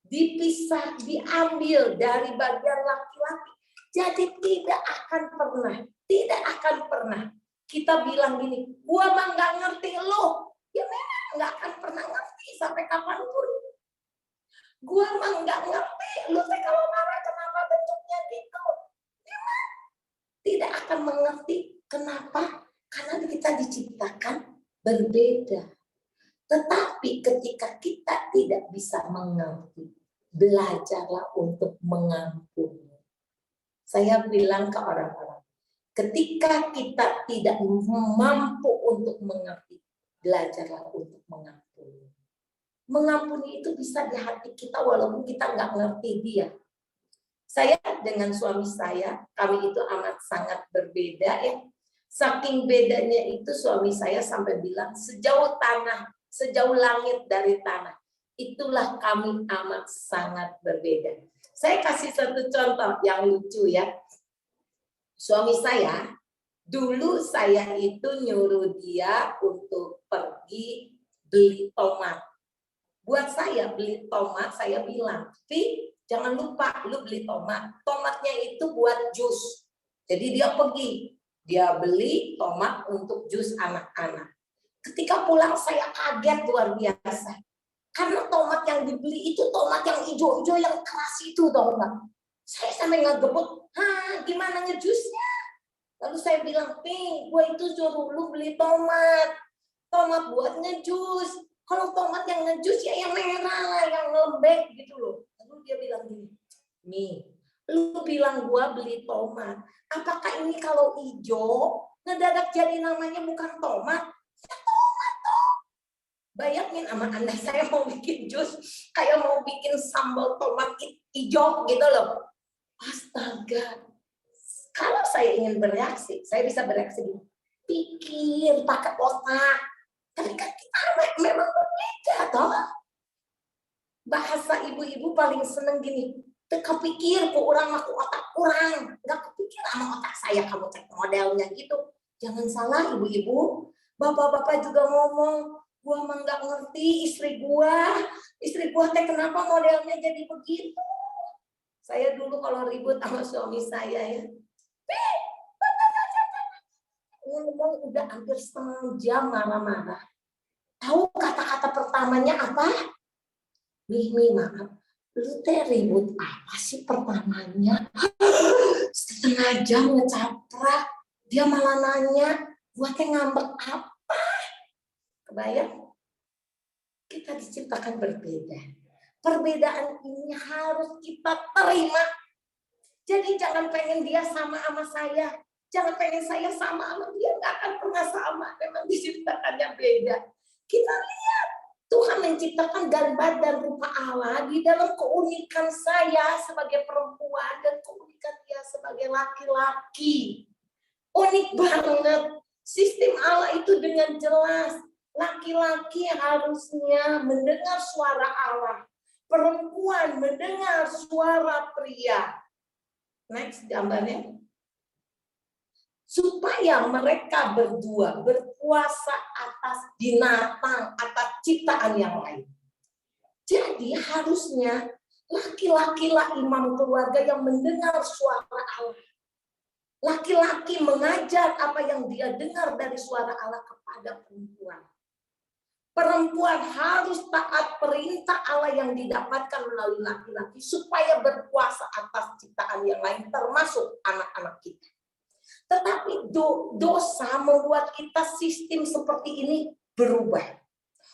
Dipisah, diambil dari bagian laki-laki. Jadi tidak akan pernah kita bilang gini, gua mah nggak ngerti lo. Ya memang nggak akan pernah ngerti sampai kapanpun. Gua mah nggak ngerti, lo teh kalau marah kenapa bentuknya gitu. Memang tidak akan mengerti. Kenapa? Karena kita diciptakan berbeda. Tetapi ketika kita tidak bisa mengerti, belajarlah untuk mengampuni. Saya bilang ke orang-orang, ketika kita tidak mampu untuk mengerti, belajarlah untuk mengampuni. Mengampuni itu bisa di hati kita walaupun kita nggak ngerti dia. Saya dengan suami saya, kami itu amat sangat berbeda ya. Saking bedanya itu suami saya sampai bilang sejauh tanah, sejauh langit dari tanah. Itulah kami amat sangat berbeda. Saya kasih satu contoh yang lucu ya. Suami saya, dulu saya itu nyuruh dia untuk pergi beli tomat. Buat saya beli tomat, saya bilang, "Fi, jangan lupa lu beli tomat. Tomatnya itu buat jus." Jadi dia pergi, dia beli tomat untuk jus anak-anak. Ketika pulang saya kaget luar biasa. Karena tomat yang dibeli itu tomat yang hijau-hijau yang keras itu, tomat. Saya sampai ngegebut, gimana ngejusnya? Lalu saya bilang, "Pi, gue itu suruh lu beli tomat. Tomat buat ngejus. Kalau tomat yang ngejus ya yang merah, yang lembek gitu loh." Lalu dia bilang gini, "Mi, lu bilang gua beli tomat. Apakah ini kalau hijau ngedadak jadi namanya bukan tomat?" Ya tomat toh. Bayangin sama Anda, saya mau bikin jus kayak mau bikin sambal tomat hijau gitu loh. Astaga. Kalau saya ingin bereaksi, saya bisa bereaksi gini. Pikir, pakai otak. Tapi kan kita memang berbeda toh. Bahasa ibu-ibu paling seneng gini. Kepikir ku orang aku otak kurang. Enggak kepikir sama otak saya, kamu cek modelnya gitu. Jangan salah ibu-ibu. Bapak-bapak juga ngomong, gua mah nggak ngerti istri gua teh kenapa modelnya jadi begitu. Saya dulu kalau ribut sama suami saya ya, ngomong udah hampir setengah jam marah-marah. Tahu kata-kata pertamanya apa? "Mi, maaf, lu teh ribut apa sih pertamanya?" Setengah jam ngecaprak, dia malah nanya, gua teh ngambek apa? Kebayang? Kita diciptakan berbeda. Perbedaan ini harus kita terima. Jadi jangan pengen dia sama saya. Jangan pengen saya sama dia. Nggak akan pernah sama. Memang diciptakannya beda. Kita lihat. Tuhan menciptakan gambar dan rupa Allah di dalam keunikan saya sebagai perempuan dan keunikan dia sebagai laki-laki. Unik banget. Sistem Allah itu dengan jelas. Laki-laki harusnya mendengar suara Allah. Perempuan mendengar suara pria. Next gambarnya. Supaya mereka berdua berkuasa atas binatang, atas ciptaan yang lain. Jadi harusnya laki-laki lah imam keluarga yang mendengar suara Allah. Laki-laki mengajar apa yang dia dengar dari suara Allah kepada perempuan. Perempuan harus taat perintah Allah yang didapatkan melalui laki-laki supaya berkuasa atas ciptaan yang lain termasuk anak-anak kita. Tetapi dosa membuat kita sistem seperti ini berubah.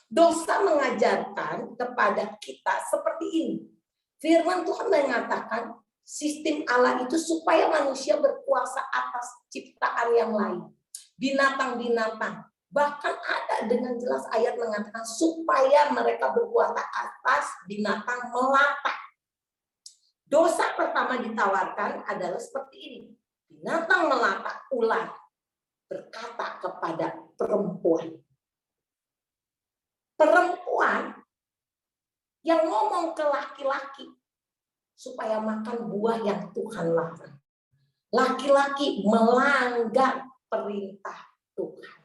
Dosa mengajarkan kepada kita seperti ini. Firman Tuhan mengatakan sistem Allah itu supaya manusia berkuasa atas ciptaan yang lain. Binatang-binatang. Bahkan ada dengan jelas ayat mengatakan supaya mereka berkuasa atas binatang melata. Dosa pertama ditawarkan adalah seperti ini. Binatang melata, ular, berkata kepada perempuan. Perempuan yang ngomong ke laki-laki supaya makan buah yang Tuhan larang. Laki-laki melanggar perintah Tuhan.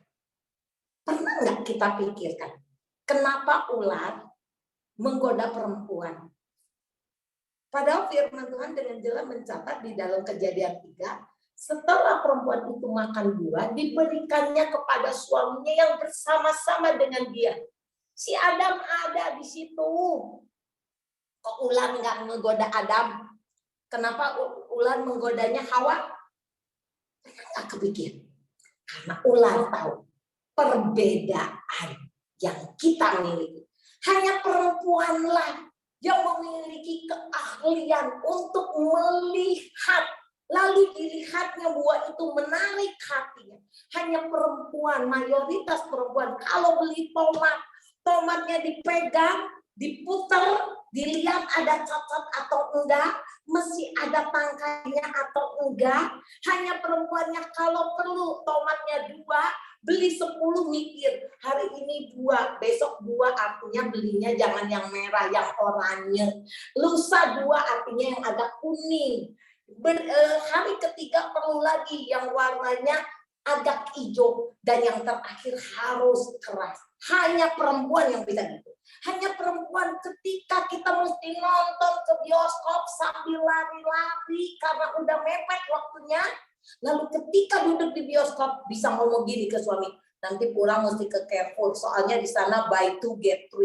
Pernah nggak kita pikirkan kenapa ular menggoda perempuan? Padahal firman Tuhan dengan jelas mencatat di dalam Kejadian 3, setelah perempuan itu makan buah, diberikannya kepada suaminya yang bersama-sama dengan dia. Si Adam ada di situ. Kok ular nggak menggoda Adam? Kenapa ular menggodanya Hawa? Mereka nggak kepikir. Karena ular tahu perbedaan yang kita miliki. Hanya perempuanlah yang memiliki keahlian untuk melihat. Lalu dilihatnya buah itu menarik hatinya. Hanya perempuan, mayoritas perempuan. Kalau beli tomat, tomatnya dipegang, diputar, dilihat ada cacat atau enggak, mesti ada pangkalnya atau enggak. Hanya perempuannya kalau perlu tomatnya 2, beli 10 mikir. Hari ini 2, besok 2 artinya belinya jangan yang merah, yang oranye. Lusa 2 artinya yang agak kuning. Hari ketiga perlu lagi yang warnanya agak hijau. Dan yang terakhir harus keras. Hanya perempuan yang bisa gitu. Hanya perempuan ketika kita mesti nonton ke bioskop sambil lari-lari karena udah mepet waktunya. Lalu ketika duduk di bioskop bisa ngomong gini ke suami, nanti pulang mesti ke Carrefour soalnya di sana buy 2 get 3.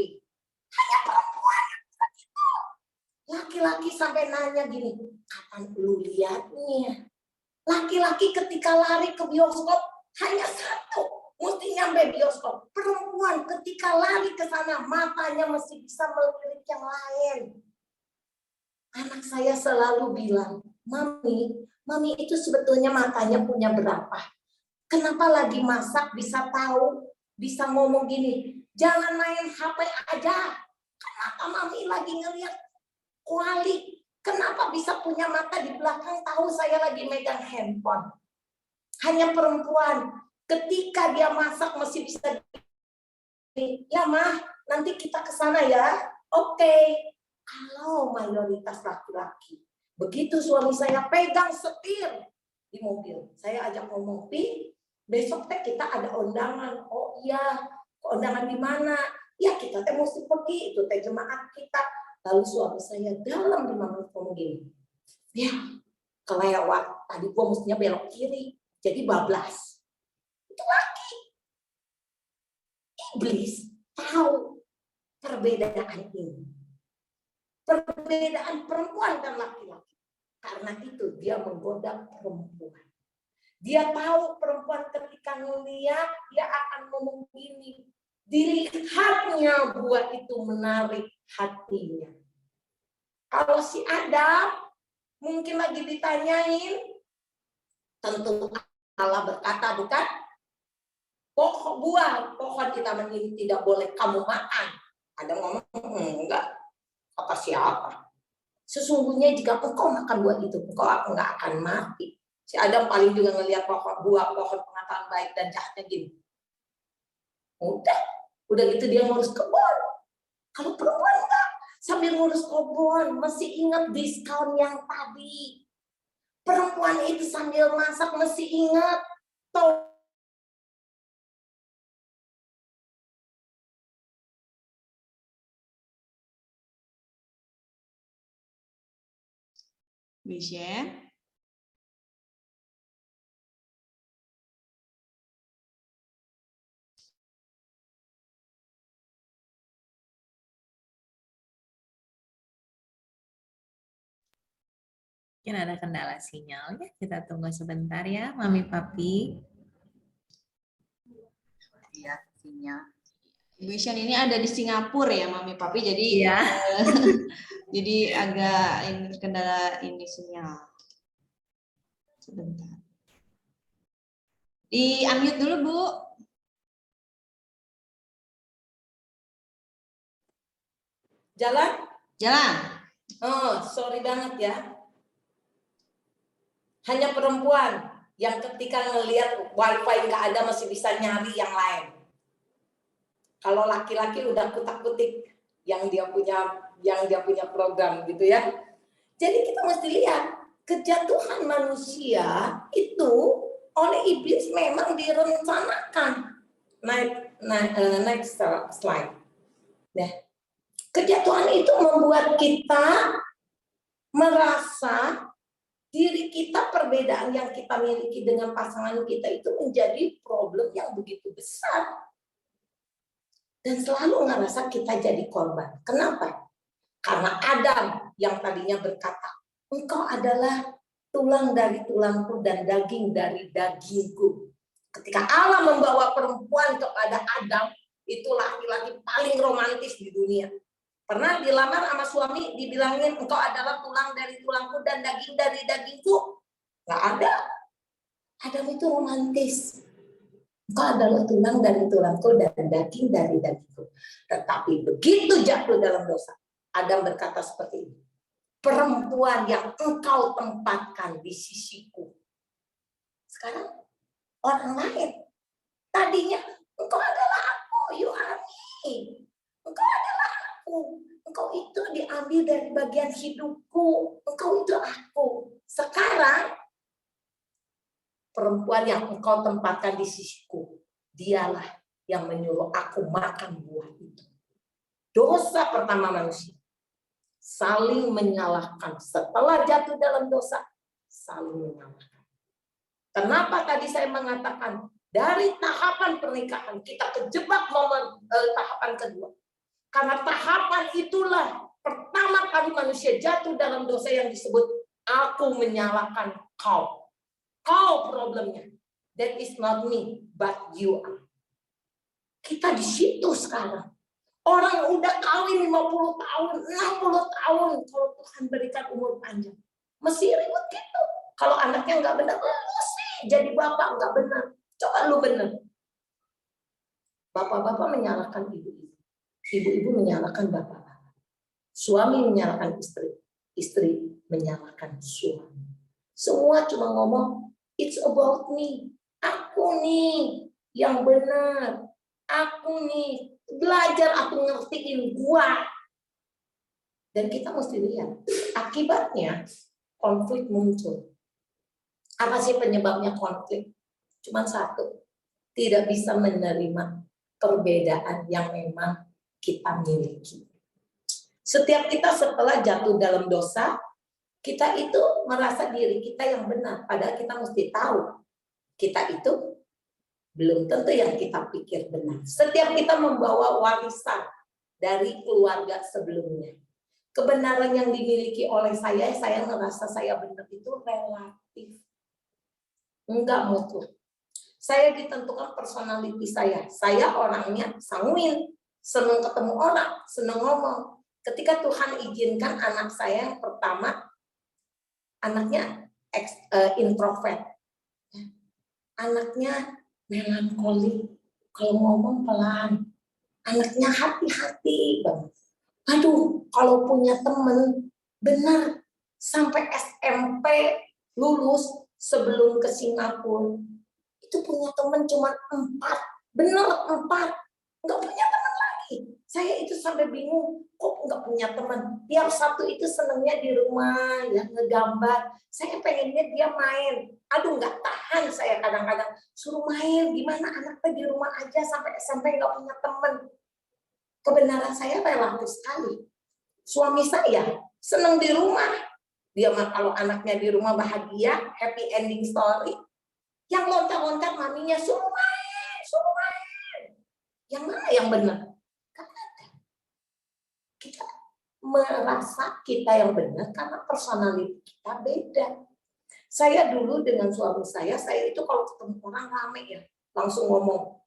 Hanya perempuan yang bisa gitu. Laki-laki sampai nanya gini, kapan lu lihatnya? Laki-laki ketika lari ke bioskop hanya satu. Mesti nyampe bioskop. Perempuan ketika lari ke sana matanya masih bisa melirik yang lain. Anak saya selalu bilang, Mami itu sebetulnya matanya punya berapa? Kenapa lagi masak bisa tahu, bisa ngomong gini, jangan main HP aja. Kenapa Mami lagi ngeliat kuali? Kenapa bisa punya mata di belakang tahu saya lagi megang handphone? Hanya perempuan. Ketika dia masak masih bisa, ya Mah, nanti kita ke sana ya. Oke. Kalau mayoritas laki-laki, begitu suami saya pegang setir di mobil, saya ajak ngomong, Pi, besok teh kita ada undangan. Oh iya, undangan di mana? Ya kita teh mesti pergi, itu teh jemaat kita. Lalu suami saya dalam 5 menit ngomong gini, ya kelewat, tadi gua mestinya belok kiri, jadi bablas. Itu laki. Iblis tahu perbedaan ini. Perbedaan perempuan dan laki-laki. Karena itu dia menggoda perempuan. Dia tahu perempuan ketika melihat, dia akan ngomong gini. Dilihatnya buah itu menarik hatinya. Kalau si Adam mungkin lagi ditanyain, tentu Allah berkata, bukan? Pohon di taman ini tidak boleh kamu makan. Ada ngomong, enggak. Kata siapa? Sesungguhnya jika engkau makan buah itu, engkau enggak akan mati. Si Adam paling juga ngelihat buah pohon pengetahuan baik dan jahatnya gini. Udah gitu dia ngurus kebun. Kalau perempuan enggak, sambil ngurus kebun, masih ingat diskon yang tadi. Perempuan itu sambil masak masih ingat. Bisa? Mungkin ada kendala sinyal ya, kita tunggu sebentar ya, Mami Papi. Iya, sinyal. Ibu Isyan ini ada di Singapura ya, Mami Papi, jadi Iya. jadi agak ini kendala ini sinyal. Sebentar. Di unmute dulu, Bu. Jalan? Jalan. Oh, sorry banget ya. Hanya perempuan yang ketika ngelihat wifi nggak ada masih bisa nyari yang lain. Kalau laki-laki udah kutak-kutik yang dia punya program gitu ya. Jadi kita mesti lihat kejatuhan manusia itu oleh iblis memang direncanakan. Next slide. Nah, kejatuhan itu membuat kita merasa diri kita, perbedaan yang kita miliki dengan pasangan kita itu menjadi problem yang begitu besar. Dan selalu ngerasa kita jadi korban. Kenapa? Karena Adam yang tadinya berkata, engkau adalah tulang dari tulangku dan daging dari dagingku. Ketika Allah membawa perempuan kepada Adam, itu laki-laki paling romantis di dunia. Pernah dilamar sama suami, dibilangin engkau adalah tulang dari tulangku dan daging dari dagingku? Nggak ada. Adam itu romantis. Engkau adalah tulang dari tulangku dan daging dari dagingku. Tetapi begitu jatuh dalam dosa, Adam berkata seperti ini. Perempuan yang engkau tempatkan di sisiku. Sekarang orang lain. Tadinya engkau adalah aku, you are me. Engkau adalah aku. Engkau itu diambil dari bagian hidupku. Engkau itu aku. Sekarang perempuan yang engkau tempatkan di sisiku, dialah yang menyuruh aku makan buah itu. Dosa pertama manusia. Saling menyalahkan. Setelah jatuh dalam dosa, saling menyalahkan. Kenapa tadi saya mengatakan dari tahapan pernikahan kita kejebak tahapan kedua? Karena tahapan itulah pertama kali manusia jatuh dalam dosa yang disebut aku menyalahkan kau. Kau problemnya. That is not me, but you are. Kita di situ sekarang. Orang udah kawin 50 tahun, 60 tahun kalau Tuhan berikan umur panjang. Mesti ribut gitu. Kalau anaknya nggak benar, lu sih jadi bapak nggak benar. Coba lu benar. Bapak-bapak menyalahkan ibu-ibu. Ibu-ibu menyalahkan bapak-bapak. Suami menyalahkan istri. Istri menyalahkan suami. Semua cuma ngomong, it's about me. Aku nih yang benar. Aku nih belajar, aku ngertiin gua. Dan kita mesti lihat akibatnya konflik muncul. Apa sih penyebabnya konflik? Cuma satu, tidak bisa menerima perbedaan yang memang kita miliki. Setiap kita setelah jatuh dalam dosa, kita itu merasa diri kita yang benar. Padahal kita mesti tahu, kita itu belum tentu yang kita pikir benar. Setiap kita membawa warisan dari keluarga sebelumnya. Kebenaran yang dimiliki oleh saya merasa saya benar itu relatif. Enggak mutlak. Saya ditentukan personality saya. Saya orangnya sanguin, senang ketemu orang, senang ngomong. Ketika Tuhan izinkan anak saya yang pertama, anaknya introvert. Anaknya melankolik, kalau ngomong pelan, anaknya hati-hati banget. Aduh, kalau punya temen, benar sampai SMP lulus sebelum ke Singapura, itu punya temen cuma 4, benar 4, nggak punya teman lagi. Saya itu sampai bingung, kok nggak punya teman. Tiap Sabtu itu senangnya di rumah, ya ngegambar. Saya pengennya dia main. Aduh, nggak tahan saya kadang-kadang suruh main. Gimana anaknya di rumah aja sampai SMP nggak punya teman. Kebenaran saya relatif sekali. Suami saya senang di rumah. Dia mah kalau anaknya di rumah bahagia, happy ending story. Yang loncat-loncat maminya suruh main, suruh main. Yang mana yang benar? Kita merasa kita yang benar karena personality kita beda. Saya dulu dengan suami saya itu kalau ketemu orang rame ya, langsung ngomong,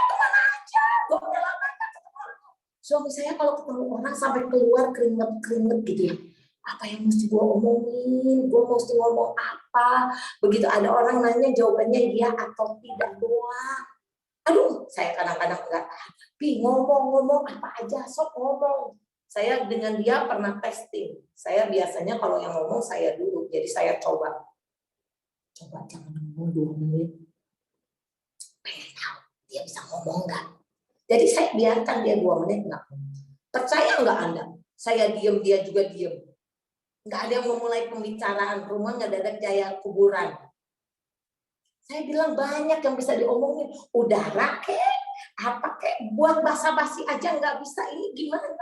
kemana aja, gue udah lama gak ketemu orang. Suami saya kalau ketemu orang sampai keluar keringet-keringet gitu ya, apa yang mesti gue omongin, gue mesti ngomong apa, begitu ada orang nanya jawabannya iya atau tidak doang. Aduh, saya kadang-kadang enggak ngomong apa aja, sok ngomong. Saya dengan dia pernah testing. Saya biasanya kalau yang ngomong saya dulu, jadi saya coba jangan ngomong 2 menit. Pengen tahu dia bisa ngomong nggak? Jadi saya biarkan dia 2 menit nggak. Percaya nggak Anda? Saya diem, dia juga diem. Nggak ada yang memulai pembicaraan, rumah nggak ada jaya kuburan. Saya bilang banyak yang bisa diomongin. Udara kek, apa kek, buat basa-basi aja nggak bisa, ini gimana?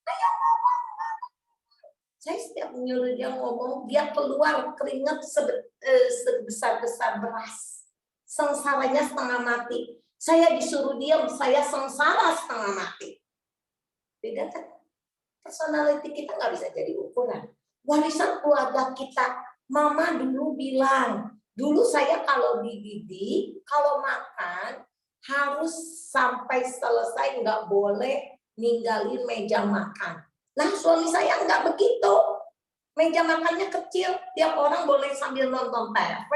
Ayo ngomong. Saya setiap menyuruh dia ngomong, dia keluar keringat sebesar-besar beras. Sengsaranya setengah mati. Saya disuruh diam, saya sengsara setengah mati. Beda kan? Personality kita nggak bisa jadi ukuran. Warisan keluarga kita, mama dulu bilang, dulu saya kalau dididik, kalau makan harus sampai selesai, nggak boleh ninggalin meja makan. Nah suami saya nggak begitu. Meja makannya kecil, tiap orang boleh sambil nonton TV,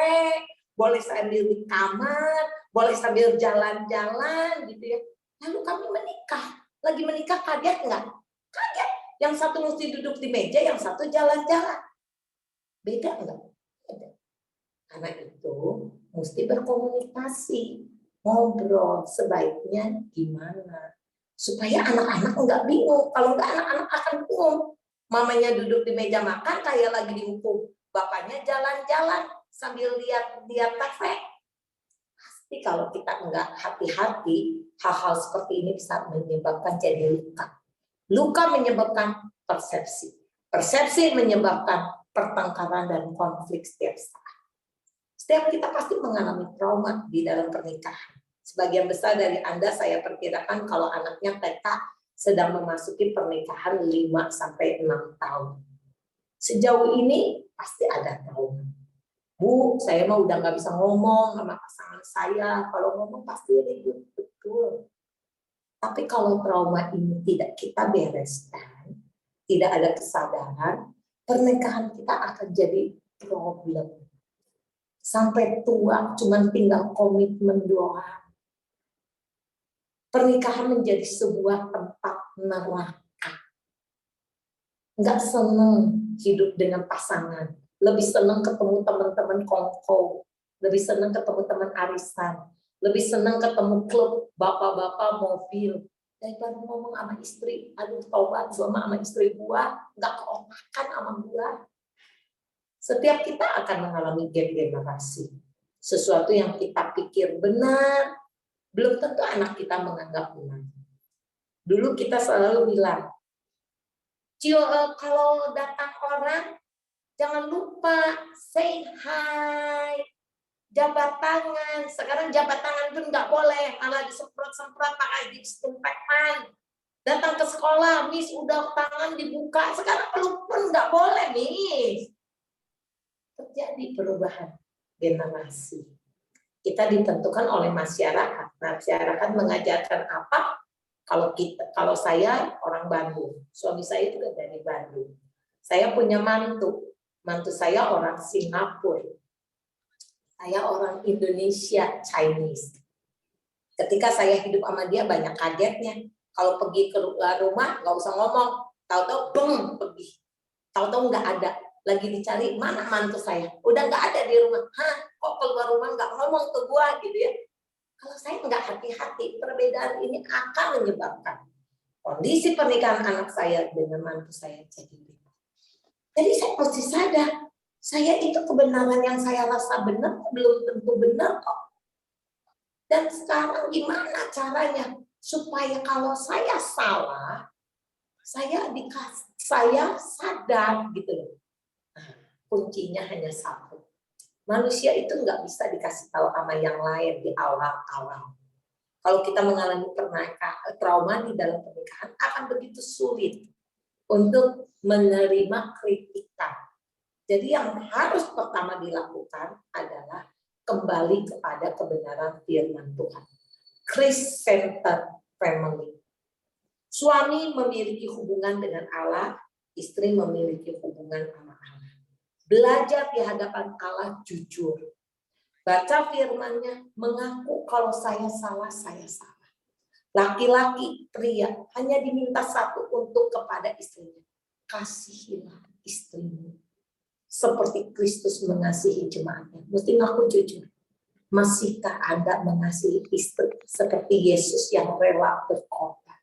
boleh sambil di kamar, boleh sambil jalan-jalan gitu ya. Lalu kami menikah. Lagi menikah kaget nggak? Kaget. Yang satu mesti duduk di meja, yang satu jalan-jalan. Beda enggak? Beda. Karena itu mesti berkomunikasi, ngobrol sebaiknya gimana supaya anak-anak enggak bingung. Kalau enggak anak-anak akan bingung. Mamanya duduk di meja makan kayak lagi dihukum, bapaknya jalan-jalan sambil lihat TV. Pasti kalau kita enggak hati-hati, hal-hal seperti ini bisa menyebabkan jadi luka. Luka menyebabkan persepsi. Persepsi menyebabkan pertengkaran dan konflik setiap saat. Setiap kita pasti mengalami trauma di dalam pernikahan. Sebagian besar dari Anda saya perkirakan kalau anaknya TK sedang memasuki pernikahan 5-6 tahun. Sejauh ini pasti ada trauma. Bu, saya mah udah nggak bisa ngomong sama pasangan saya. Kalau ngomong pasti ribut, betul. Tapi kalau trauma ini tidak kita bereskan, tidak ada kesadaran, pernikahan kita akan jadi problem. Sampai tua cuman tinggal komitmen doang. Pernikahan menjadi sebuah tempat neraka. Nggak seneng hidup dengan pasangan. Lebih seneng ketemu teman-teman kongko. Lebih seneng ketemu teman arisan. Lebih seneng ketemu klub bapak-bapak mobil. Daripada ngomong sama istri, aduh tobat sama istri gua, nggak keonakan sama gua. Setiap kita akan mengalami gap generasi. Sesuatu yang kita pikir benar, belum tentu anak kita menganggap benar. Dulu kita selalu bilang, Cio, kalau datang orang, jangan lupa say hi, jabat tangan. Sekarang jabat tangan pun nggak boleh, malah disemprot-semprot pakai disinfektan. Datang ke sekolah, Miss udah tangan dibuka. Sekarang peluk pun nggak boleh, Miss. Terjadi perubahan generasi. Kita ditentukan oleh masyarakat. Masyarakat mengajarkan apa? Kalau saya orang Bandung, suami saya juga dari Bandung. Saya punya mantu saya orang Singapura. Saya orang Indonesia, Chinese. Ketika saya hidup sama dia banyak kagetnya. Kalau pergi ke rumah nggak usah ngomong, tahu-tahu beng pergi, tahu-tahu nggak ada. Lagi dicari mana mantu saya, udah nggak ada di rumah. Hah, kok keluar rumah nggak ngomong ke gua gitu ya. Kalau saya nggak hati-hati, perbedaan ini akan menyebabkan kondisi pernikahan anak saya dengan mantu saya jadi beda. Jadi saya mesti sadar, saya itu kebenaran yang saya rasa benar belum tentu benar kok. Dan sekarang gimana caranya supaya kalau saya salah, saya sadar gitu loh. Kuncinya hanya satu. Manusia itu nggak bisa dikasih tahu sama yang lain di awal-awal. Kalau kita mengalami trauma di dalam pernikahan akan begitu sulit untuk menerima kritikan. Jadi yang harus pertama dilakukan adalah kembali kepada kebenaran firman Tuhan. Christ-centered family. Suami memiliki hubungan dengan Allah, istri memiliki hubungan sama Allah. Belajar di hadapan Allah jujur. Baca firman-Nya, mengaku kalau saya salah, saya salah. Laki-laki, pria, hanya diminta satu untuk kepada istrinya. Kasihilah istrimu. Seperti Kristus mengasihi jemaatnya. Mesti ngaku jujur. Masihkah Anda mengasihi istri seperti Yesus yang rela berkorban?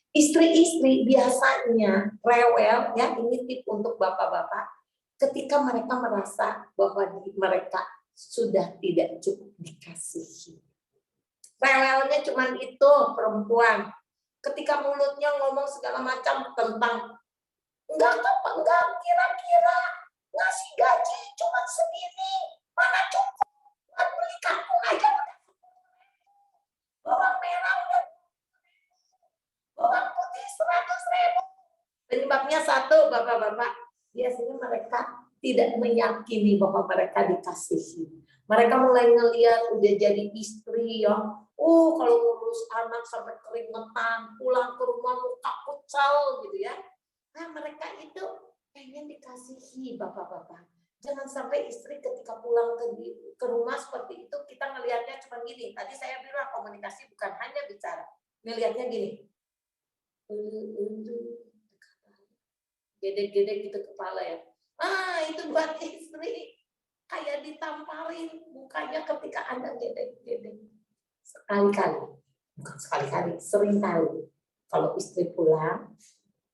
Istri-istri biasanya rewel, ya ini tip untuk bapak-bapak, ketika mereka merasa bahwa mereka sudah tidak cukup dikasihi. Rewelnya cuma itu perempuan. Ketika mulutnya ngomong segala macam tentang enggak kira-kira ngasih gaji cuma segini, mana cukup buat beli kangkung aja. Bawang merah udah, bawang putih 100.000. Penyebabnya satu, bapak-bapak, biasanya mereka tidak meyakini bahwa mereka dikasihi. Mereka mulai ngelihat udah jadi istri ya, kalau ngurus anak sampai keringetan, pulang ke rumah muka kucel gitu ya. Nah mereka itu pengen dikasihi bapak-bapak. Jangan sampai istri ketika pulang ke rumah seperti itu kita ngelihatnya cuma gini. Tadi saya bilang komunikasi bukan hanya bicara, ngelihatnya gini. Gede-gede gitu kepala ya. Itu buat istri. Kayak ditamparin mukanya ketika Anda gede-gede. Sekali-kali. Bukan sekali-kali, sering kali. Kalau istri pulang,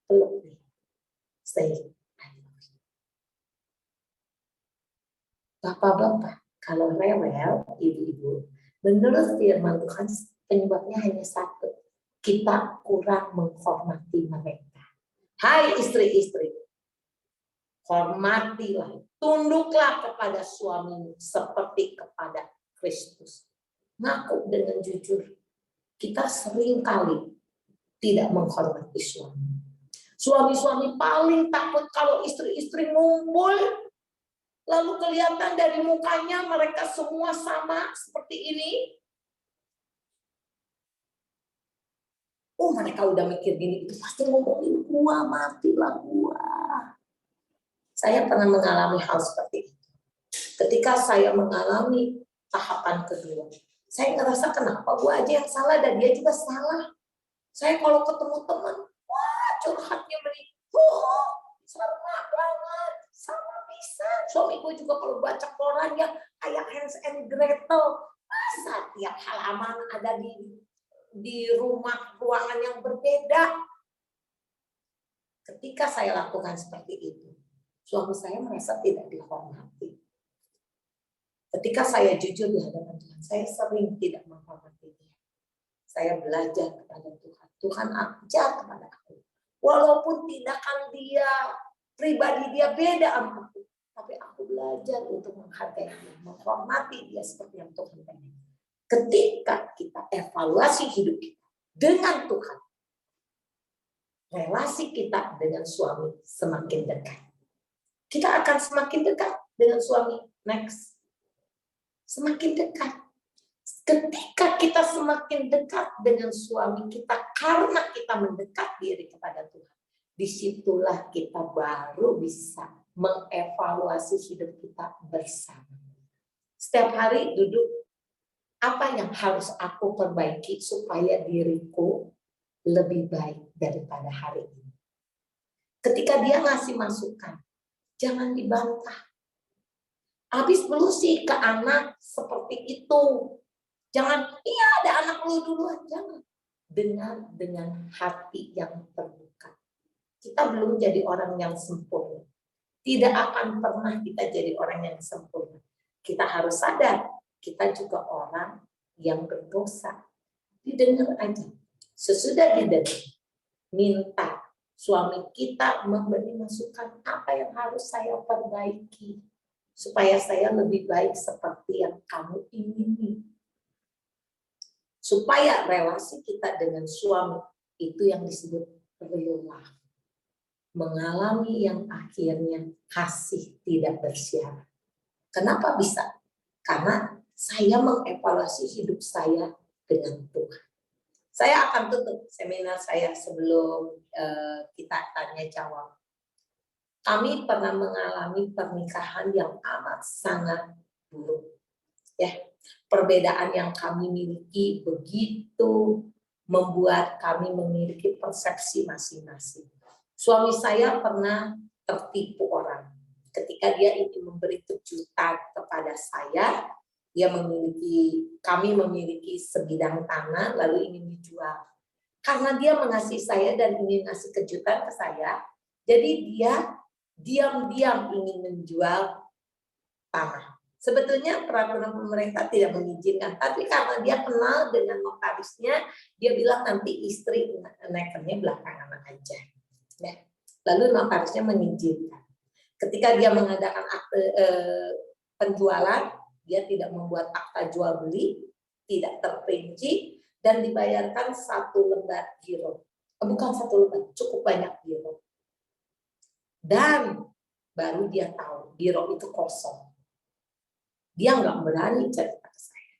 peluk nih. Say, I love you. Bapak-bapak, kalau rewel, ibu-ibu, menurut firman Tuhan, penyebabnya hanya satu. Kita kurang menghormati mereka. Hai istri-istri, hormatilah, tunduklah kepada suamimu seperti kepada Kristus. Ngaku dengan jujur, kita sering kali tidak menghormati suami. Suami-suami paling takut kalau istri-istri ngumpul, lalu kelihatan dari mukanya mereka semua sama seperti ini. Mereka udah mikir gini, itu pasti ngomongin gua, matilah gua. Saya pernah mengalami hal seperti itu. Ketika saya mengalami tahapan kedua, saya ngerasa kenapa gua aja yang salah dan dia juga salah. Saya kalau ketemu teman, curhatnya sama banget, sama bisa. Suami gue juga kalau baca korannya kayak Hans and Gretel, masa tiap halaman ada di rumah ruangan yang berbeda. Ketika saya lakukan seperti itu, suami saya merasa tidak dihormati. Ketika saya jujur di hadapan Tuhan, saya sering tidak menghormati dia. Saya belajar kepada Tuhan. Tuhan ajar kepada aku. Walaupun tindakan dia, pribadi dia beda sama aku, tapi aku belajar untuk menghargai dia, menghormati dia seperti yang Tuhan pengen. Ketika kita evaluasi hidup kita dengan Tuhan, relasi kita dengan suami semakin dekat. Kita akan semakin dekat dengan suami. Next. Semakin dekat. Ketika kita semakin dekat dengan suami kita karena kita mendekat diri kepada Tuhan, disitulah kita baru bisa mengevaluasi hidup kita bersama. Setiap hari duduk, apa yang harus aku perbaiki supaya diriku lebih baik daripada hari ini. Ketika dia ngasih masukan, jangan dibantah. Habis belum sih ke anak seperti itu. Jangan, iya ada anak lu duluan, jangan. Dengan hati yang terbuka. Kita belum jadi orang yang sempurna. Tidak akan pernah kita jadi orang yang sempurna. Kita harus sadar, kita juga orang yang berdosa. Didengar aja. Sesudah didengar, minta suami kita memberi masukan apa yang harus saya perbaiki. Supaya saya lebih baik seperti yang kamu ingini. Supaya relasi kita dengan suami itu yang disebut real love. Mengalami yang akhirnya kasih tidak bersyarat. Kenapa bisa? Karena saya mengevaluasi hidup saya dengan Tuhan. Saya akan tutup seminar saya sebelum kita tanya jawab. Kami pernah mengalami pernikahan yang amat sangat buruk. Ya. Perbedaan yang kami miliki begitu membuat kami memiliki persepsi masing-masing. Suami saya pernah tertipu orang. Ketika dia ingin memberi kejutan kepada saya, kami memiliki sebidang tanah lalu ingin dijual. Karena dia mengasihi saya dan ingin ngasih kejutan ke saya, jadi dia diam-diam ingin menjual tanah. Sebetulnya peraturan pemerintah tidak mengizinkan, tapi karena dia kenal dengan notarisnya, dia bilang nanti istri nekernya belakangan aja. Ya. Lalu notarisnya mengizinkan. Ketika dia mengadakan akte penjualan, dia tidak membuat akta jual beli, tidak terperinci, dan dibayarkan 1 lembar giro. Bukan 1 lembar, cukup banyak giro. Dan baru dia tahu giro itu kosong. Dia nggak berani cerita ke saya.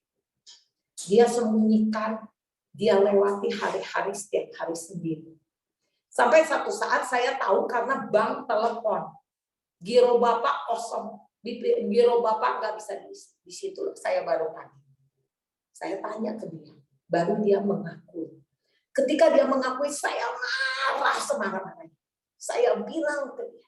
Dia sembunyikan, dia lewati hari-hari setiap hari sendiri. Sampai satu saat saya tahu karena bank telepon. Giro Bapak kosong. Giro Bapak nggak bisa di situ. Saya baru tanya. Saya tanya ke dia. Baru dia mengakui. Ketika dia mengakui, saya marah semarah-marahnya. Saya bilang ke dia,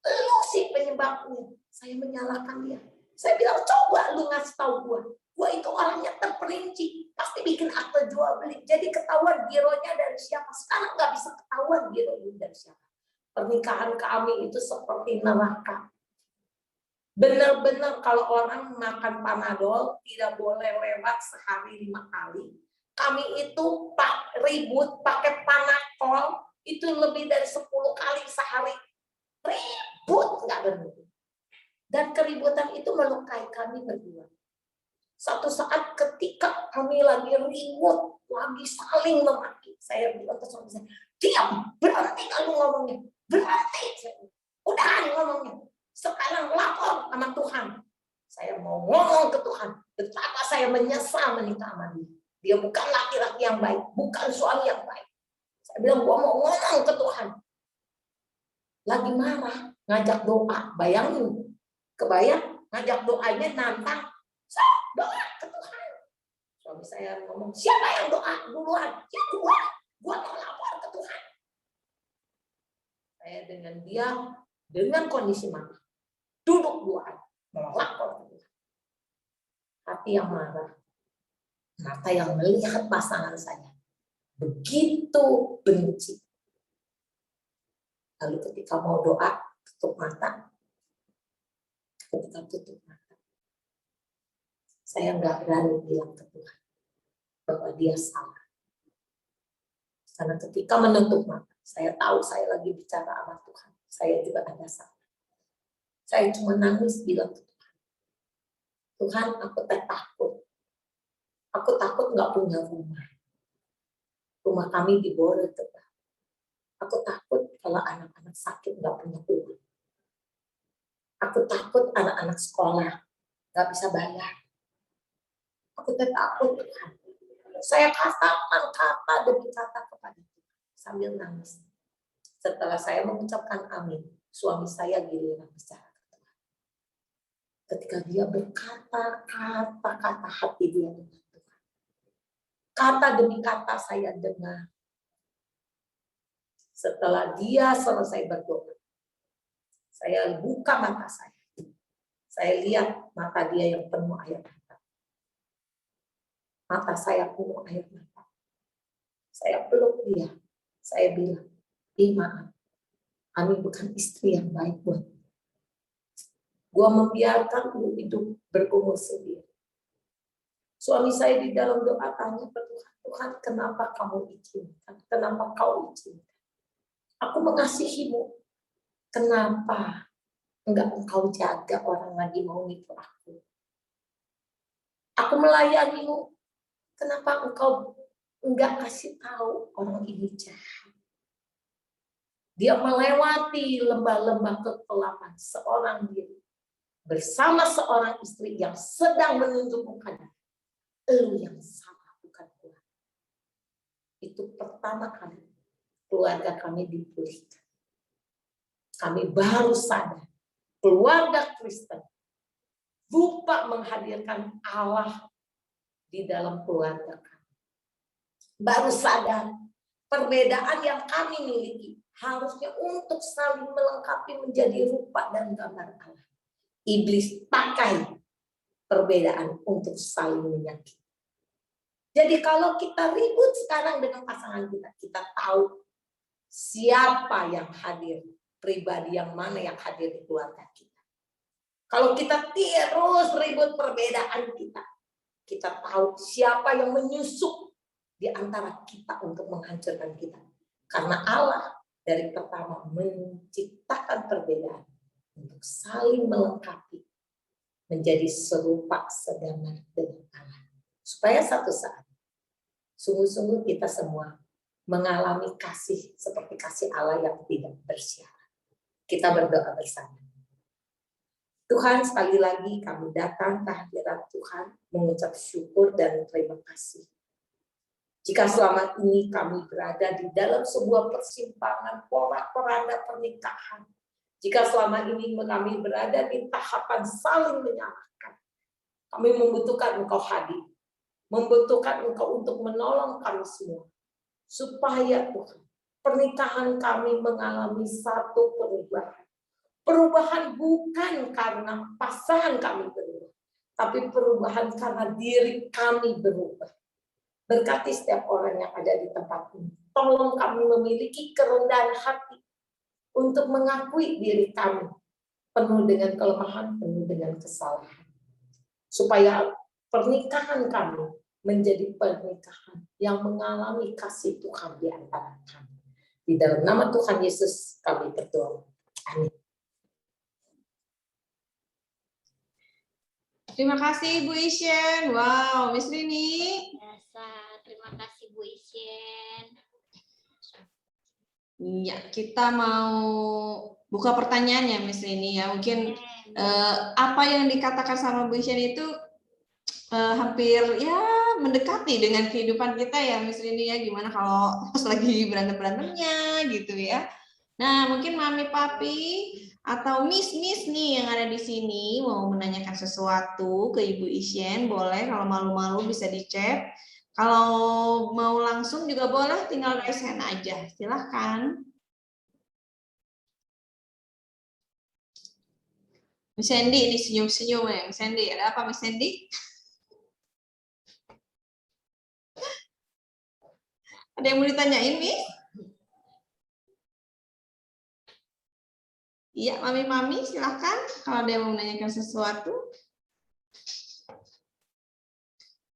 lu sih penyebabnya. Saya menyalahkan dia. Saya bilang, coba lu ngasih tahu gua itu orangnya terperinci, pasti bikin akte jual beli. Jadi ketahuan gironya dari siapa. Sekarang nggak bisa ketahuan gironya dari siapa. Pernikahan kami itu seperti neraka. Benar-benar kalau orang makan Panadol tidak boleh lewat sehari 5 kali. Kami itu ribut pakai Panadol itu lebih dari 10 kali sehari. Ribut nggak berhenti. Dan keributan itu melukai kami berdua. Satu saat ketika kami lagi ribut, lagi saling memaki, saya bilang ke suami saya, diam, berhenti kalau ngomongnya, berhenti. Udahan ngomongnya. Sekarang lapor sama Tuhan. Saya mau ngomong ke Tuhan betapa saya menyesal menikah sama dia. Dia bukan laki-laki yang baik, bukan suami yang baik. Saya bilang, gua mau ngomong ke Tuhan. Lagi marah, ngajak doa. Bayangin, kebayang, ngajak doanya nantang. Saya doa ke Tuhan. Suami saya ngomong, siapa yang doa duluan? Ya gua mau lapor ke Tuhan. Saya dengan dia, dengan kondisi marah, duduk doa, mau lapor ke Tuhan. Hati yang marah, mata yang melihat pasangan saya begitu benci. Lalu ketika mau doa, tutup mata. Ketika tutup mata, saya nggak berani bilang ke Tuhan bahwa dia salah. Karena ketika menutup mata, saya tahu saya lagi bicara sama Tuhan. Saya juga ada salah. Saya cuma nangis bilang ke Tuhan, Tuhan, aku takut. Aku takut nggak punya rumah. Rumah kami diborong tebal. Aku takut kalau anak-anak sakit nggak punya uang. Aku takut anak-anak sekolah nggak bisa bayar. Aku takut Tuhan. Saya katakan kata demi kata kepada Tuhan sambil nangis. Setelah saya mengucapkan amin, suami saya giliran bicara ke Tuhan. Ketika dia berkata kata-kata hati dia dengan Tuhan. Kata demi kata saya dengar. Setelah dia selesai berdoa, saya buka mata saya. Saya lihat mata dia yang penuh air mata. Mata saya penuh air mata. Saya peluk dia. Saya bilang, maaf, kami bukan istri yang baik buat. Gua membiarkan lu hidup berumur sendiri. Suami saya di dalam doa tanya ke Tuhan, Tuhan, kenapa kamu izinkan? Kenapa kau izinkan? Aku mengasihimu. Kenapa enggak engkau jaga orang lagi mau nipu aku? Aku melayanimu. Kenapa engkau enggak kasih tahu orang ini jahat? Dia melewati lembah-lembah kegelapan seorang diri bersama seorang istri yang sedang menunjuk mukanya. Lu yang salah, bukan gua. Itu pertama kali keluarga kami dipulihkan. Kami baru sadar keluarga Kristen lupa menghadirkan Allah di dalam keluarga kami. Baru sadar perbedaan yang kami miliki harusnya untuk saling melengkapi menjadi rupa dan gambar Allah. Iblis pakai perbedaan untuk saling menyakiti. Jadi kalau kita ribut sekarang dengan pasangan kita, kita tahu siapa yang hadir, pribadi yang mana yang hadir di keluarga kita. Kalau kita terus ribut perbedaan kita, kita tahu siapa yang menyusup di antara kita untuk menghancurkan kita. Karena Allah dari pertama menciptakan perbedaan untuk saling melengkapi, menjadi serupa sedamar dengan Allah. Supaya satu saat, sungguh-sungguh kita semua mengalami kasih seperti kasih Allah yang tidak bersyarat. Kita berdoa bersama. Tuhan, sekali lagi kami datang ke hadirat Tuhan, mengucap syukur dan terima kasih. Jika selama ini kami berada di dalam sebuah persimpangan porak-poranda pernikahan, jika selama ini kami berada di tahapan saling menyalahkan, kami membutuhkan Engkau hadir, membutuhkan Engkau untuk menolong kami semua, supaya Tuhan pernikahan kami mengalami satu perubahan. Perubahan bukan karena pasangan kami berubah, tapi perubahan karena diri kami berubah. Berkati setiap orang yang ada di tempat ini. Tolong kami memiliki kerendahan hati untuk mengakui diri kami penuh dengan kelemahan, penuh dengan kesalahan. Supaya pernikahan kami menjadi pernikahan yang mengalami kasih Tuhan di antara kami. Di dalam nama Tuhan Yesus kami berdoa. Amin. Terima kasih Bu Isyen. Wow, Miss Rini. Biasa, terima kasih Bu Isyen. Iya, kita mau buka pertanyaan ya Miss Rini ya. Mungkin apa yang dikatakan sama Bu Isyen itu hampir ya mendekati dengan kehidupan kita ya Miss Rini ya. Gimana kalau pas lagi berantem-berantemnya gitu ya. Nah, mungkin Mami Papi atau Miss nih yang ada di sini mau menanyakan sesuatu ke Ibu Isyen, boleh. Kalau malu-malu bisa di chat. Kalau mau langsung juga boleh, tinggal raise hand aja. Silahkan. Miss Sandy ini senyum-senyum ya. Miss Sandy, ada apa Miss Sandy? Ada yang mau ditanyain, Miss? Iya, Mami silahkan. Kalau ada yang mau menanyakan sesuatu,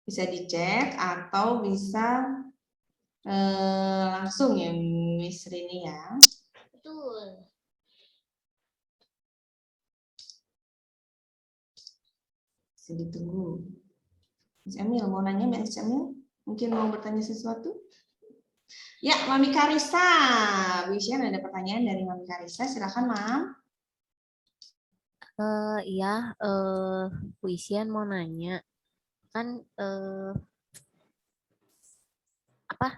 bisa di chat atau bisa langsung ya Miss Rini ya. Betul. Bisa ditunggu. Miss Emil mau nanya, Miss Emil? Mungkin mau bertanya sesuatu? Ya, Mami Karisa. Bu Isyen ada pertanyaan dari Mami Karisa. Silakan, Mam. Iya, Bu Isyen mau nanya, kan